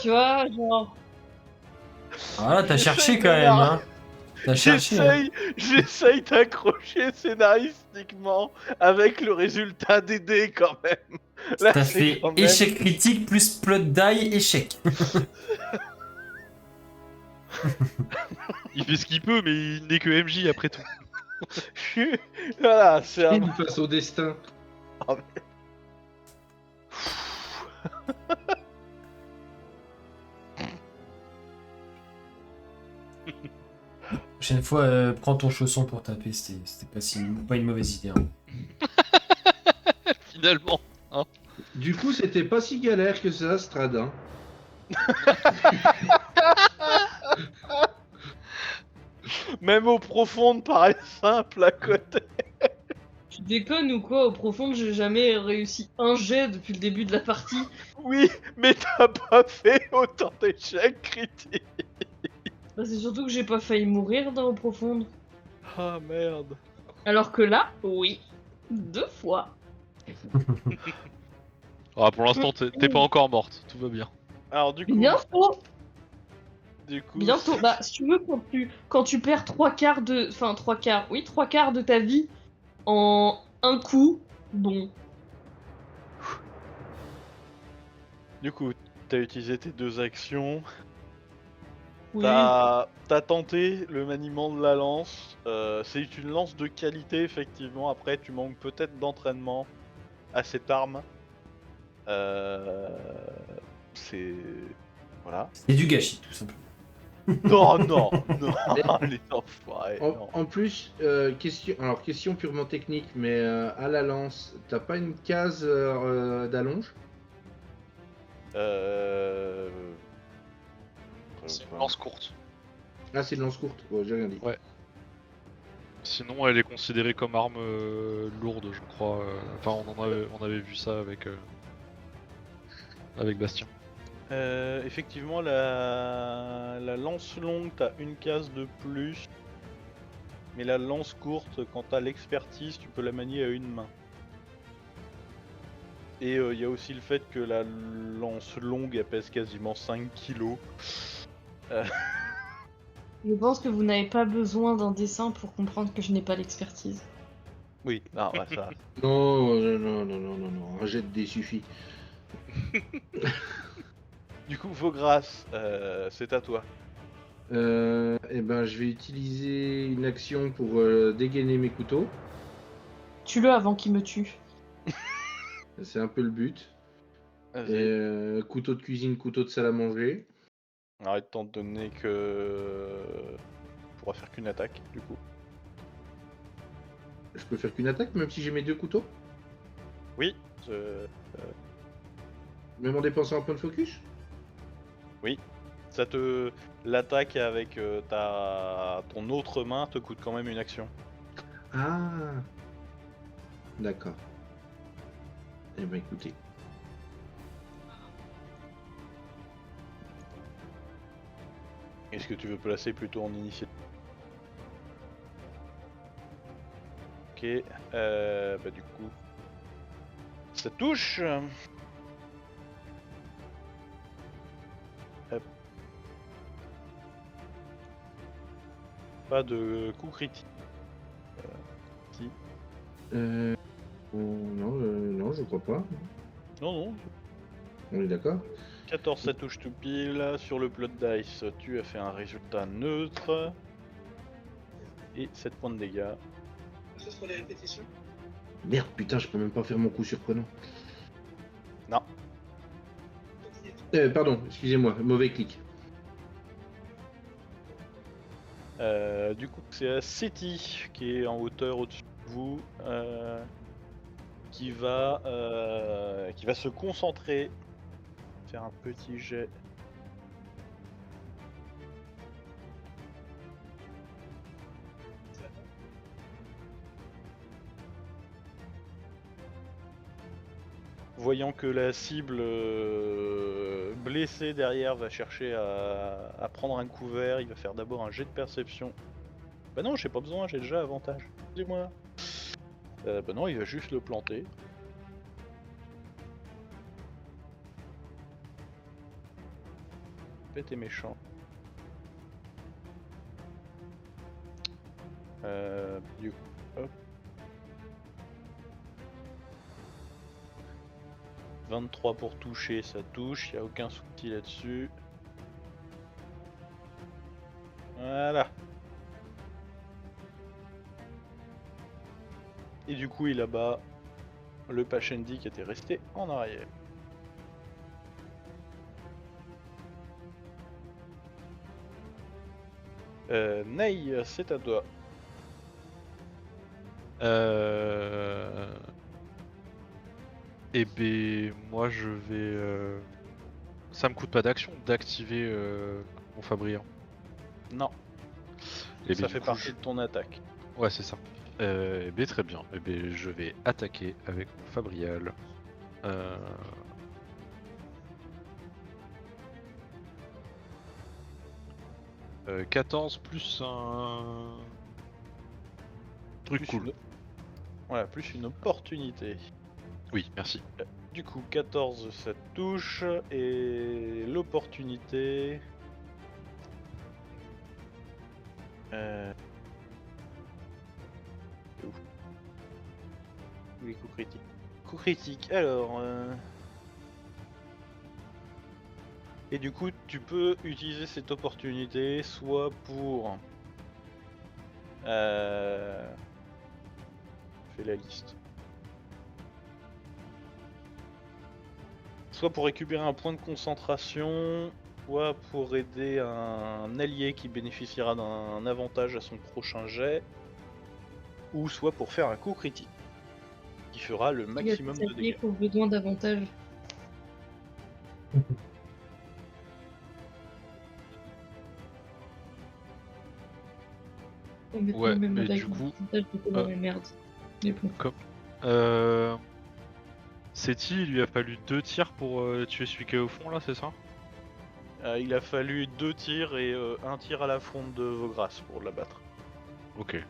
Tu vois, genre. Ah là, t'as J'essaye cherché de quand même, la- hein. T'as cherché, hein. J'essaye d'accrocher scénaristiquement avec le résultat des dés quand même. Là, T'as c'est fait quand même- échec critique plus plot die, échec. Il fait ce qu'il peut, mais il n'est que MJ après tout. Voilà, c'est un... Une face au destin. Prochaine fois, prends ton chausson pour taper, c'était pas une mauvaise idée. Hein. Finalement. Du coup, c'était pas si galère que ça, Strad. Hein. Même au profond paraît simple à côté. Tu déconnes ou quoi? Au profond, j'ai jamais réussi un jet depuis le début de la partie. Oui, mais t'as pas fait autant d'échecs critiques. Bah, c'est surtout que j'ai pas failli mourir dans Au profond. Ah merde. Alors que là, oui. 2 fois. Ah, pour l'instant, t'es pas encore morte. Tout va bien. Alors du coup, Bientôt. du coup, Bah, si tu veux, quand tu perds 3 quarts de... Enfin, 3 quarts. Oui, 3 quarts de ta vie en un coup, bon. du coup, t'as utilisé tes 2 actions. Oui. T'as tenté le maniement de la lance. C'est une lance de qualité, effectivement. Après, tu manques peut-être d'entraînement à cette arme. C'est... Voilà. C'est du gâchis, tout simplement. Non, non, non, les enfoirés, non. En plus, question purement technique, mais à la lance, t'as pas une case d'allonge? C'est une lance courte. Ah, c'est une lance courte. Bon, j'ai rien dit. Ouais. Sinon, elle est considérée comme arme lourde, je crois. Enfin, on avait vu ça avec Bastien. Effectivement, la lance longue, t'as une case de plus. Mais la lance courte, quand t'as l'expertise, tu peux la manier à une main. Et il y a aussi le fait que la lance longue, elle pèse quasiment 5 kilos. Je pense que vous n'avez pas besoin d'un dessin pour comprendre que je n'ai pas l'expertise. Oui, non, ouais, ça. Non, un jet de dés suffit. Du coup, Vaugras, c'est à toi. Eh ben, je vais utiliser une action pour dégainer mes couteaux. Tue-le avant qu'il me tue. C'est un peu le but. Vas-y. Couteau de cuisine, couteau de salle à manger. Alors, étant donné que... On pourra faire qu'une attaque, du coup. Je peux faire qu'une attaque, même si j'ai mes 2 couteaux. Oui, Même en dépensant un point de focus. ça te... L'attaque avec ton autre main te coûte quand même une action. Ah, d'accord. Eh ben, écoutez. Est-ce que tu veux placer plutôt en initiative? Ok, bah du coup... Ça touche. Hop. Pas de coup critique. Si. Non, je crois pas. Non, non. On est d'accord. 14, ça touche tout pile. Sur le plot dice, tu as fait un résultat neutre. Et 7 points de dégâts. Ce sont les répétitions. Merde, putain, je peux même pas faire mon coup surprenant. Non. Pardon, excusez-moi, mauvais clic. Du coup, c'est Seti qui est en hauteur au-dessus de vous. Qui va se concentrer. Faire un petit jet. Voyant que la cible blessée derrière va chercher à prendre un couvert, il va faire d'abord un jet de perception. Bah non, j'ai pas besoin, j'ai déjà avantage. Excusez-moi. Bah non, il va juste le planter. T'es méchant. Du coup, hop. 23 pour toucher, ça touche, y a aucun souci là-dessus. Voilà. Et du coup, il abat le Pachendi qui était resté en arrière. Ney, c'est à toi. Et ben moi je vais. Ça me coûte pas d'action d'activer mon Fabriant. Non, Et ça ben, fait du coup, partie de ton attaque. Ouais, c'est ça. Et ben très bien. Et ben je vais attaquer avec mon Fabrial. 14 plus un truc Plus cool. une... Voilà, plus une opportunité. Oui, merci. Du coup, 14 ça touche, et l'opportunité... Ouf. Les coups critiques. Coup critique, alors... Et du coup, tu peux utiliser cette opportunité soit pour... Fais la liste. Soit pour récupérer un point de concentration, soit pour aider un allié qui bénéficiera d'un avantage à son prochain jet, ou soit pour faire un coup critique, qui fera le maximum de Il y a dégâts. qui ont besoin d'avantage. Ouais, Même mais avec du coup, l'avantage, j'étais dans la merde. Mais bon. Seti, il lui a fallu 2 tirs pour tuer celui qui est au fond là, c'est ça? Il a fallu 2 tirs et un tir à la fronde de Vaugras pour l'abattre. Ok.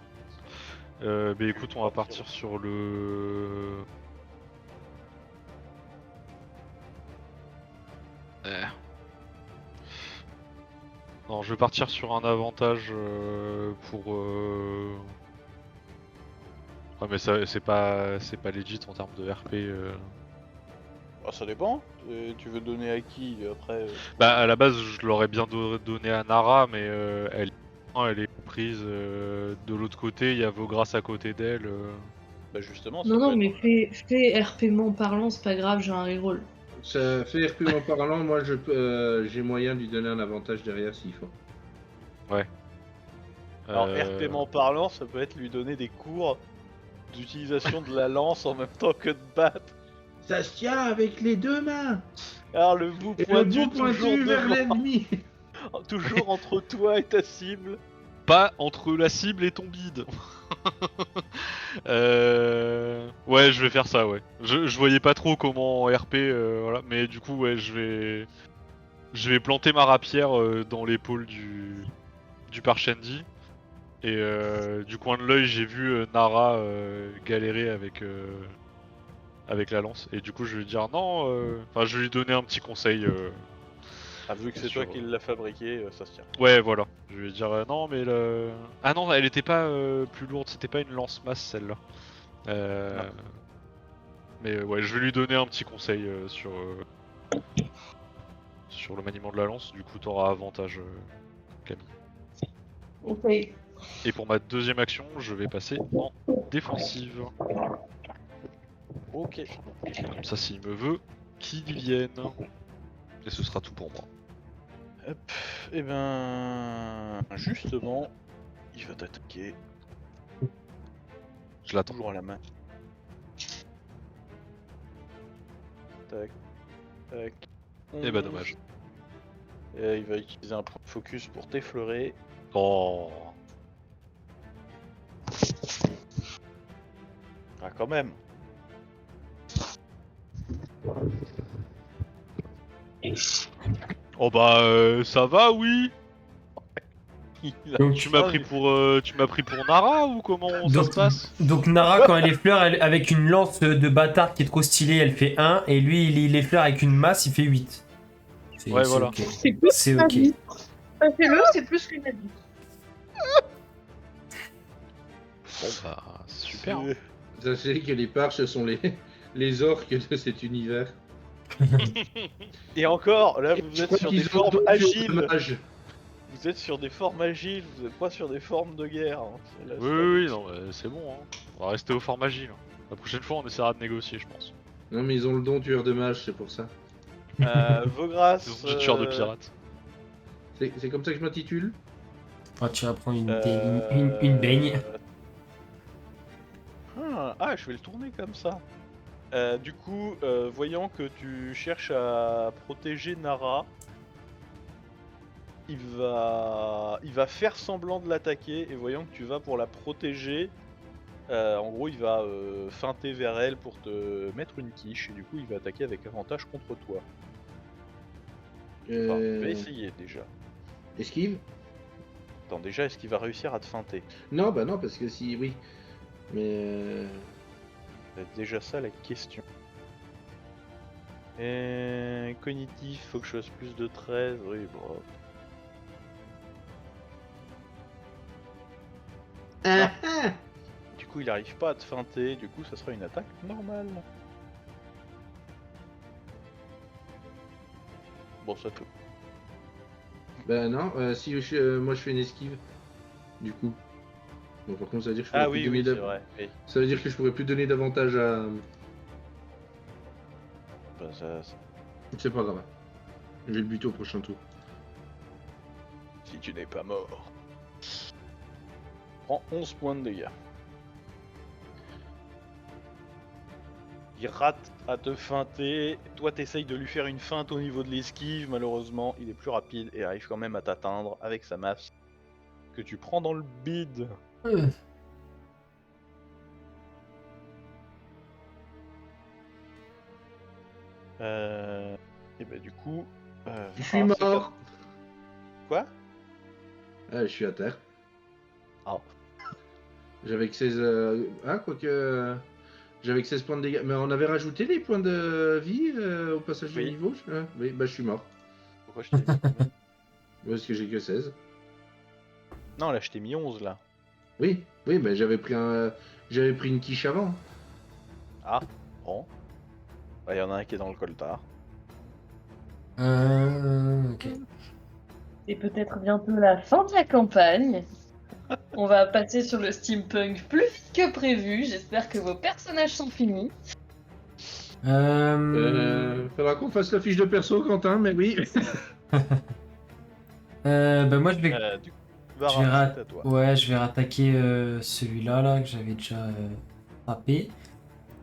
Bah écoute, on va partir sur le... Non, je vais partir sur un avantage pour. Ouais, mais ça, c'est pas legit en termes de RP. Ah, ça dépend. Tu veux donner à qui après Bah, à la base, je l'aurais bien donné à Nara, mais elle est prise de l'autre côté. Il y a Vogras à côté d'elle. Bah justement, ça Non, peut non, être... mais fais RP-ment parlant, c'est pas grave, j'ai un reroll. Ça fait RP en parlant, moi j'ai moyen de lui donner un avantage derrière s'il faut. Alors, Euh, RP-ment parlant, ça peut être lui donner des cours d'utilisation de la lance en même temps que de battre. Ça se tient avec les deux mains. Alors, le bout Et le pointu bout toujours pointu vers devant, l'ennemi. toujours entre toi et ta cible. Pas entre la cible et ton bide. Ouais, je vais faire ça, ouais. Je voyais pas trop comment RP, voilà. Mais du coup, ouais, je vais planter ma rapière dans l'épaule du Parshendi. Et du coin de l'œil, j'ai vu Nara galérer avec la lance. Et du coup, je vais lui dire non. Enfin, je vais lui donner un petit conseil. Ah, vu que c'est Sur- toi qui l'as fabriqué, ça se tient. Ouais, voilà. Je vais lui dire non, mais le. Ah non, elle était pas plus lourde. C'était pas une lance-masse celle-là. Non. Mais ouais, je vais lui donner un petit conseil sur le maniement de la lance. Du coup, t'auras avantage, Camille. Ok. Et pour ma deuxième action, je vais passer en défensive. Ok. Comme ça, s'il me veut, qu'il vienne. Et ce sera tout pour moi. Hop. Et ben... Justement, il va t'attaquer. Je l'attends. Toujours à la main. Tac. Tac. Et bah dommage. Et il va utiliser un point de focus pour t'effleurer. Oh. Ah, quand même. Oh bah ça va, oui. Il a- Donc, Tu m'as pris pour Nara ou comment ça se passe? donc Nara, quand elle effleure avec une lance de bâtard qui est trop stylée, elle fait 1. Et lui, il effleure avec une masse, il fait 8. Ouais, voilà. Ok. C'est plus C'est qu'une ok. avis. Fais-le, c'est plus qu'une avis. Bon bah super. hein. Sachez que les parches sont les orques de cet univers. Et encore, là vous Je êtes crois sur qu'ils des ont formes tous le agiles. mage. Vous êtes sur des formes agiles, vous n'êtes pas sur des formes de guerre. Hein. C'est la Oui, seule- oui, non, c'est bon. Hein. On va rester aux formes agiles. hein. La prochaine fois, on essaiera de négocier, je pense. Non mais ils ont le don tueur de mage, c'est pour ça. Vogras. Ils ont du tueur de pirates. C'est comme ça que je m'intitule. Ah, tu vas prendre euh, une baigne. Ah, je vais le tourner comme ça. Du coup, voyant que tu cherches à protéger Nara, il va faire semblant de l'attaquer et voyant que tu vas pour la protéger, en gros il va feinter vers elle pour te mettre une quiche et du coup il va attaquer avec avantage contre toi. Enfin, il va essayer déjà. Esquive. Attends, déjà est-ce qu'il va réussir à te feinter? Non bah non parce que si oui. Mais C'est déjà ça la question. Et cognitif, faut que je fasse plus de 13, oui bon. Du coup il arrive pas à te feinter, du coup ça sera une attaque normale. Bon ça tout. Bah non, si moi je fais une esquive. Du coup. Bon par contre ça veut dire que je pourrais Ah plus oui, donner oui c'est vrai. Oui. Ça veut dire que je pourrais plus donner d'avantage à. Bah, C'est pas grave. Je vais le buter au prochain tour. si tu n'es pas mort. Prends 11 points de dégâts. Il rate à te feinter. Toi t'essayes de lui faire une feinte au niveau de l'esquive. Malheureusement il est plus rapide et arrive quand même à t'atteindre avec sa masse. Que tu prends dans le bide. Et bah du coup... Je suis c'est mort. pas- Quoi? Ah, je suis à terre. Ah. J'avais que 16. Quoique. J'avais que 16 points de dégâts. Mais on avait rajouté les points de vie au passage Oui. du niveau oui, bah je suis mort. Pourquoi je t'ai mis combien? Parce que j'ai que 16. Non, là, je t'ai mis 11, là. Oui, mais j'avais pris une quiche avant. Ah, bon. Bah, y en a un qui est dans le coltard. Ok. C'est peut-être bientôt la fin de la campagne. On va passer sur le steampunk plus vite que prévu. J'espère que vos personnages sont finis. Faudra qu'on fasse la fiche de perso, Quentin, mais oui. Bah moi je vais, Du coup, je vais Varra, c'est à toi. ouais, je vais rattaquer celui-là là, que j'avais déjà frappé.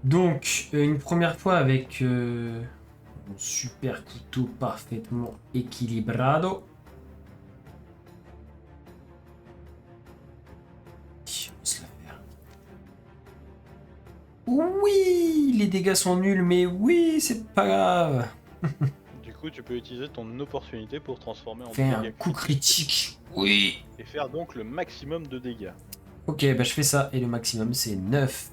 Donc une première fois avec mon super couteau parfaitement équilibrado. Je vais se la faire. Oui, les dégâts sont nuls, mais oui, c'est pas grave. Du coup, tu peux utiliser ton opportunité pour transformer en Fais un dégâts coup critique. Oui. et faire donc le maximum de dégâts. Ok, bah je fais ça et le maximum c'est 9.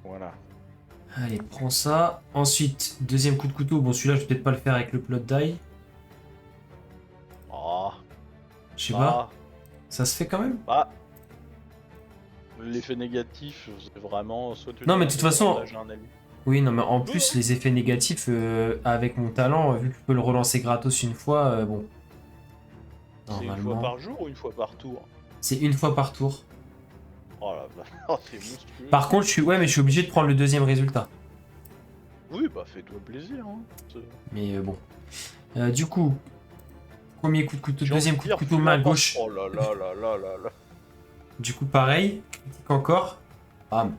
Voilà. Allez, prends ça. Ensuite, deuxième coup de couteau. Bon, celui-là, je vais peut-être pas le faire avec le plot die. Ah, Je sais pas. ah, Ça se fait quand même. bah. L'effet négatif, c'est vraiment soit tu Non, mais donnes de toute un façon- avantage à un allié. Oui, non, mais en plus, les effets négatifs, avec mon talent, vu que je peux le relancer gratos une fois, bon. C'est une fois Normalement. par jour ou une fois par tour? C'est une fois par tour. Oh là là, oh, c'est monstrueux. Par contre, ouais, mais je suis obligé de prendre le deuxième résultat. Oui, bah fais-toi plaisir. Hein. Mais bon. Du coup, premier coup de couteau, J'ai deuxième envie coup de de dire, couteau, fais main n'importe- gauche. Oh là là là là là là. Du coup, pareil. Critique encore. Bam.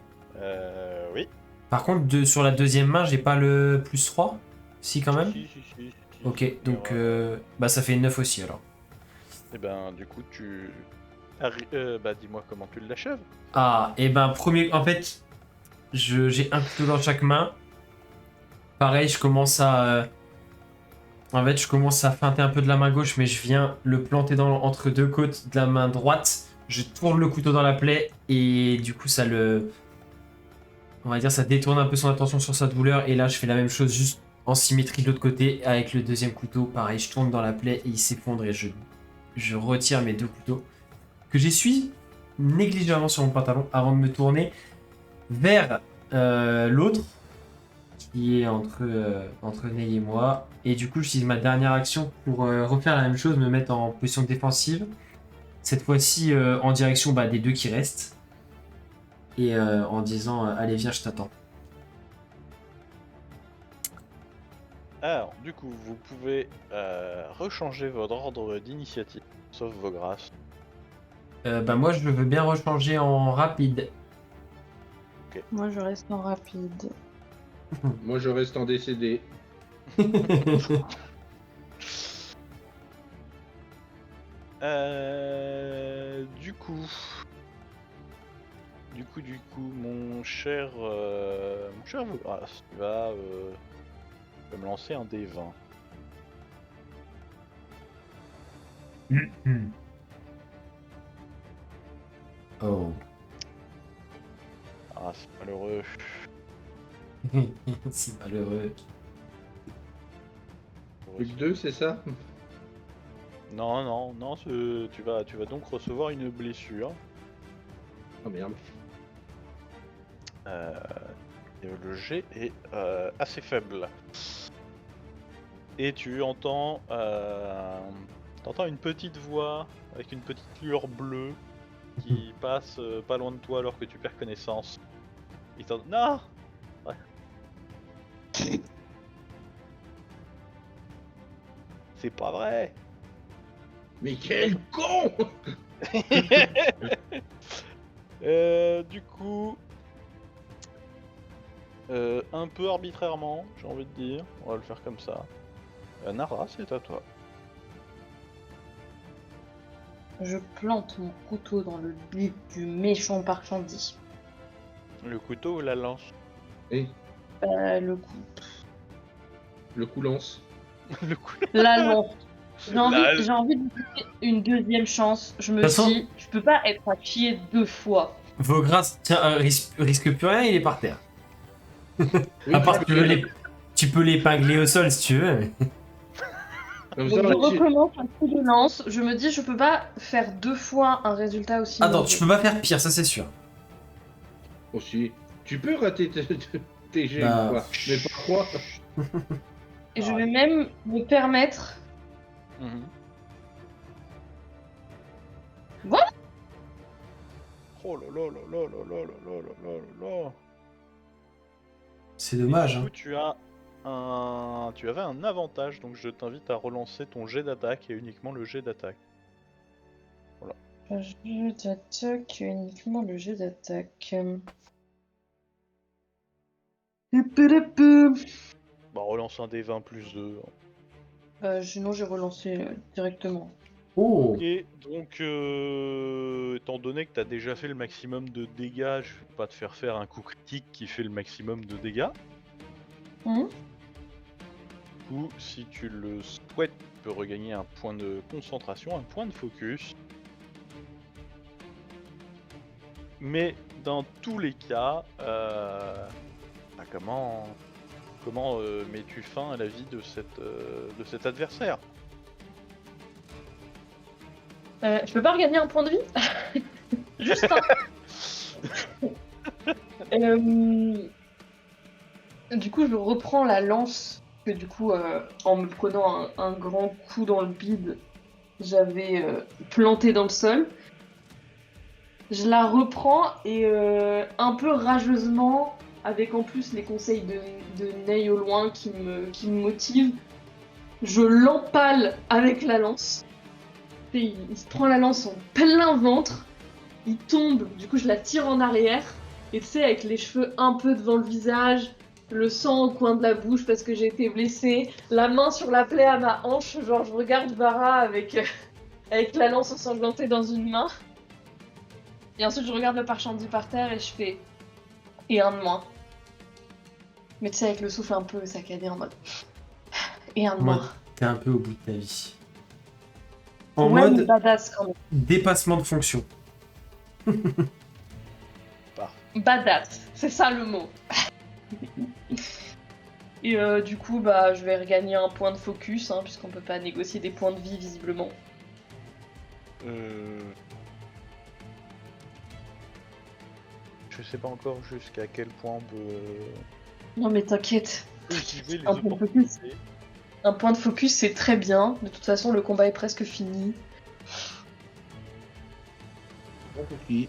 Oui. Par contre, sur la deuxième main, j'ai pas le plus 3. Si, quand même. Si. Ok, donc bah ça fait 9 aussi alors. Et ben, du coup, tu. Bah, dis-moi comment tu l'achèves. Ah, et ben premier, en fait, j'ai un couteau dans chaque main. Pareil, je commence à feinter un peu de la main gauche, mais je viens le planter entre deux côtes de la main droite. Je tourne le couteau dans la plaie et du coup on va dire ça détourne un peu son attention sur sa douleur. Et là, je fais la même chose juste en symétrie de l'autre côté avec le deuxième couteau. Pareil, je tourne dans la plaie et il s'effondre et je retire mes deux couteaux que j'essuie négligemment sur mon pantalon avant de me tourner vers l'autre qui est entre Ney et moi. Et du coup, j'utilise ma dernière action pour refaire la même chose, me mettre en position défensive. Cette fois-ci en direction des deux qui restent. Et en disant allez, viens, je t'attends. Alors, du coup, vous pouvez rechanger votre ordre d'initiative, sauf vos grâces. Moi, je veux bien rechanger en rapide. Moi, je reste en rapide. Moi, je reste en décédé. Du coup, mon cher Vogras, tu vas me lancer un D20. Oh. Ah, c'est malheureux. C'est malheureux. Plus que 2, c'est ça? Non, tu vas donc recevoir une blessure. Oh merde. Et le jet est assez faible. Et tu entends, une petite voix avec une petite lueur bleue qui passe pas loin de toi alors que tu perds connaissance. Il t'entend... Non ouais. C'est pas vrai. Mais quel con! Du coup, un peu arbitrairement, j'ai envie de dire, on va le faire comme ça. Nara, c'est à toi. Je plante mon couteau dans le but du méchant marchandise. Le couteau ou la lance? Et Le coup. le coup lance. Le coup. La lance. J'ai La- envie de donner une deuxième chance. Je me De toute façon- dis, je peux pas être à chier 2 fois. Vogras, tiens, risque plus rien, il est par terre. Oui, À part que parce que- tu peux l'épingler au sol si tu veux. Mais... Comme Donc ça, je là, recommence un coup de lance. Je me dis, je peux pas faire 2 fois un résultat aussi. Attends, mauvais. tu peux pas faire pire, ça c'est sûr. aussi. Tu peux rater tes jets une Bah, fois, mais pas 3. Et je vais même me permettre. Mhm. Voilà. Oh là là là là là là là là là là là. c'est dommage. Du Hein. coup, tu avais un avantage, donc je t'invite à relancer ton jet d'attaque et uniquement le jet d'attaque. Jeu d'attaque, uniquement le jeu d'attaque. Bah, relance un des 20 plus 2. Sinon, j'ai relancé directement. Oh, Ok, donc étant donné que tu as déjà fait le maximum de dégâts, je vais pas te faire un coup critique qui fait le maximum de dégâts. Mhm. Du coup, si tu le souhaites, tu peux regagner un point de concentration, un point de focus. Mais dans tous les cas, bah, comment mets-tu fin à la vie de cet adversaire? Je peux pas regagner un point de vie? Juste un. Du coup, je reprends la lance que du coup, en me prenant un grand coup dans le bide, j'avais plantée dans le sol. Je la reprends et un peu rageusement, avec en plus les conseils de Ney au loin qui me motivent, je l'empale avec la lance. Et il se prend la lance en plein ventre, il tombe, du coup je la tire en arrière, et tu sais, avec les cheveux un peu devant le visage, le sang au coin de la bouche parce que j'ai été blessée, la main sur la plaie à ma hanche, genre je regarde Vara avec la lance ensanglantée dans une main. Et ensuite, je regarde le parchendi par terre et je fais. Et un de moins. Mais tu sais, avec le souffle un peu saccadé en mode. Et un de en mode, moins. t'es un peu au bout de ta vie. En Ouais, mais mode badass quand même. dépassement de fonction. Badass, c'est ça le mot. Et du coup, bah, je vais regagner un point de focus, hein, puisqu'on peut pas négocier des points de vie visiblement. Je sais pas encore jusqu'à quel point on peut Non, mais t'inquiète. esquiver les Un point de focus. opportunités. Un point de focus, c'est très bien. De toute façon, le combat est presque fini. Ok.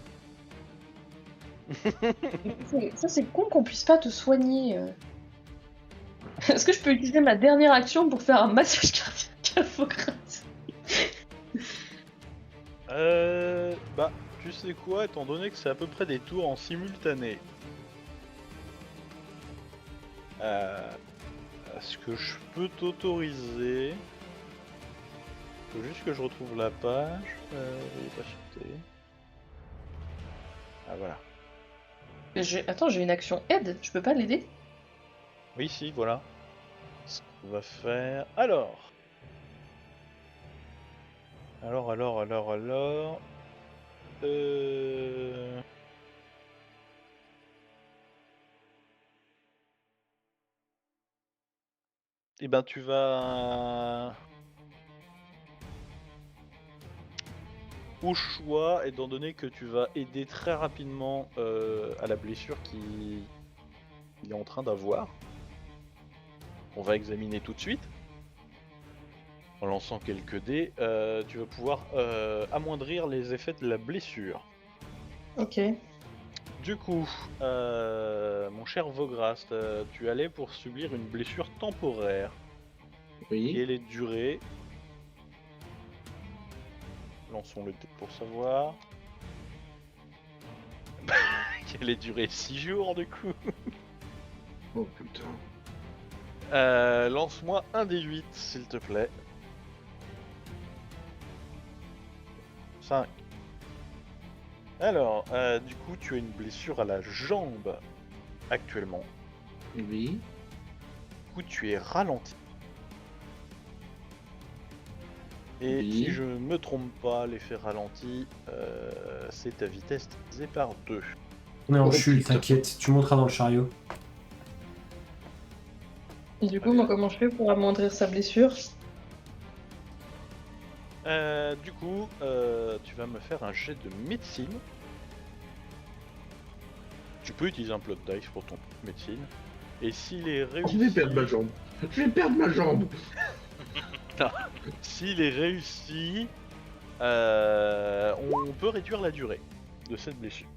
Ça, c'est con qu'on puisse pas te soigner. Est-ce que je peux utiliser ma dernière action pour faire un massage cardiaque à Focrate? Bah, tu sais quoi, étant donné que c'est à peu près des tours en simultané. Est-ce que je peux t'autoriser? Faut juste que je retrouve la page. Veuillez patienter. Ah voilà. Attends, j'ai une action aide, je peux pas l'aider? Oui, si, voilà. Ce qu'on va faire. Alors. Eh ben, tu vas. Au choix, étant donné que tu vas aider très rapidement à la blessure qu'il est en train d'avoir. On va examiner tout de suite. En lançant quelques dés, tu vas pouvoir amoindrir les effets de la blessure. Ok. Du coup, mon cher Vograst, tu allais pour subir une blessure temporaire. Oui. Quelle est durée? Lançons le dé pour savoir. Quelle est durée? 6 jours du coup. Oh putain. Lance-moi un des 8 s'il te plaît. 5. Alors, du coup, tu as une blessure à la jambe actuellement. Oui. Du coup, tu es ralenti. Et Oui. si je me trompe pas, l'effet ralenti, c'est ta vitesse divisée par 2. On est en Oh, chute, putain. t'inquiète, tu monteras dans le chariot. Et du coup, moi, comment je fais pour amoindrir sa blessure? Du coup, tu vas me faire un jet de médecine. Tu peux utiliser un plot dice pour ton médecine. Et s'il est réussi... Je vais perdre ma jambe. Je vais perdre ma jambe. S'il est réussi, on peut réduire la durée de cette blessure.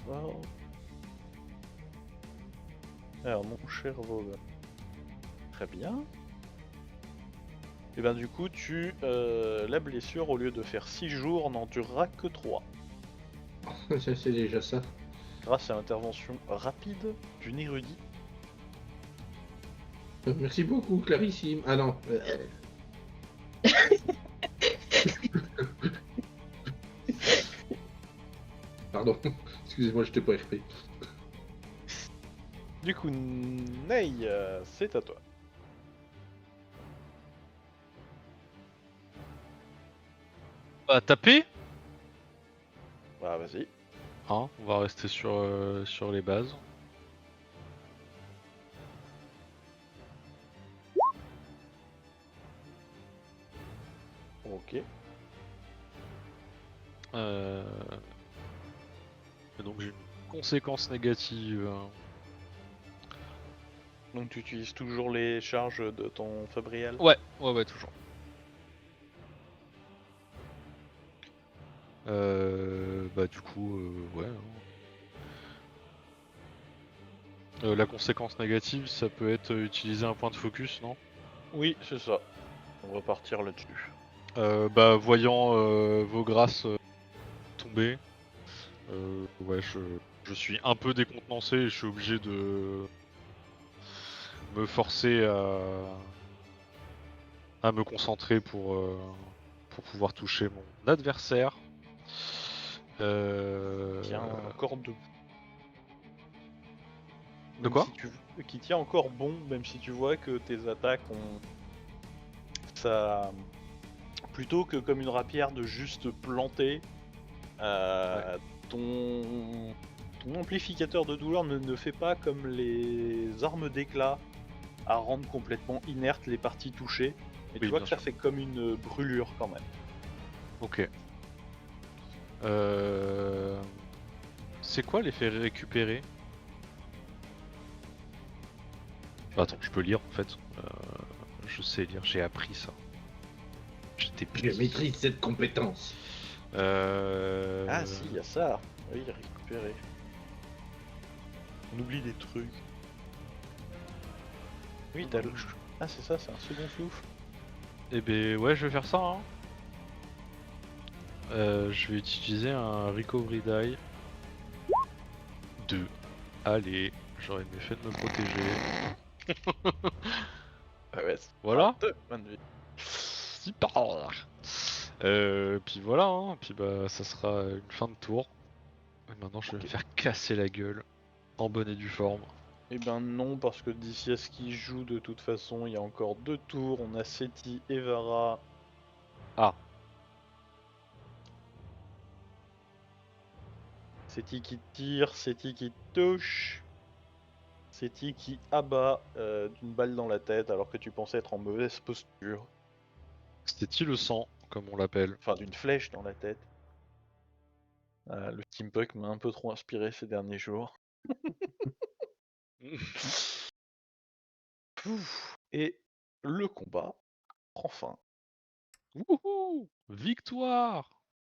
14. Alors, mon cher Vauve. Très bien. Et ben du coup, la blessure, au lieu de faire 6 jours, n'en durera que 3. Ça, c'est déjà ça. Grâce à l'intervention rapide d'une érudite. Merci beaucoup, Clarissime. Ah non. Pardon. Excusez-moi, je t'ai pas repris. Du coup, Ney, c'est à toi. Bah, taper. Bah vas-y. Hein, on va rester sur les bases. Ok. Et donc j'ai une conséquence négative. Donc tu utilises toujours les charges de ton Fabrial. Ouais, toujours. Bah du coup, ouais. La conséquence négative, ça peut être utiliser un point de focus, non? Oui, c'est ça. On va partir là-dessus. Bah voyant vos grâces tomber, ouais, je suis un peu décontenancé et je suis obligé de me forcer à me concentrer pour pouvoir toucher mon adversaire. Tient encore debout. De Même quoi? si qui tient encore bon, même si tu vois que tes attaques ont... Ça... Plutôt que comme une rapière de juste planter, ton amplificateur de douleur ne fait pas comme les armes d'éclat à rendre complètement inertes les parties touchées. Et tu Oui, vois bien que ça sûr. fait comme une brûlure quand même. Ok. C'est quoi l'effet récupérer? Attends, je peux lire en fait. Je sais lire, j'ai appris ça. J'étais Je petit. maîtrise cette compétence. Ah si, il y a ça. Oui, récupérer. On oublie des trucs. Oui, t'as le... Ah c'est ça, c'est un second souffle. Eh ben ouais, je vais faire ça. Hein. Je vais utiliser un recovery die. 2. Allez, j'aurais mieux fait de me protéger. Ah ouais, Voilà. 2 points de vie. Super. Puis voilà, hein. Puis bah ça sera une fin de tour. Et maintenant je vais Ok. me faire casser la gueule. En bonne et due forme. Eh ben non, parce que d'ici à ce qu'il joue, de toute façon, il y a encore 2 tours. On a Seti et Vara. Ah. Seti qui tire, Seti qui touche. Seti qui abat d'une balle dans la tête alors que tu pensais être en mauvaise posture. C'était-il le sang, comme on l'appelle? Enfin, d'une flèche dans la tête. Le steampunk m'a un peu trop inspiré ces derniers jours. Pouf. Et le combat prend fin. Wouhou! Victoire!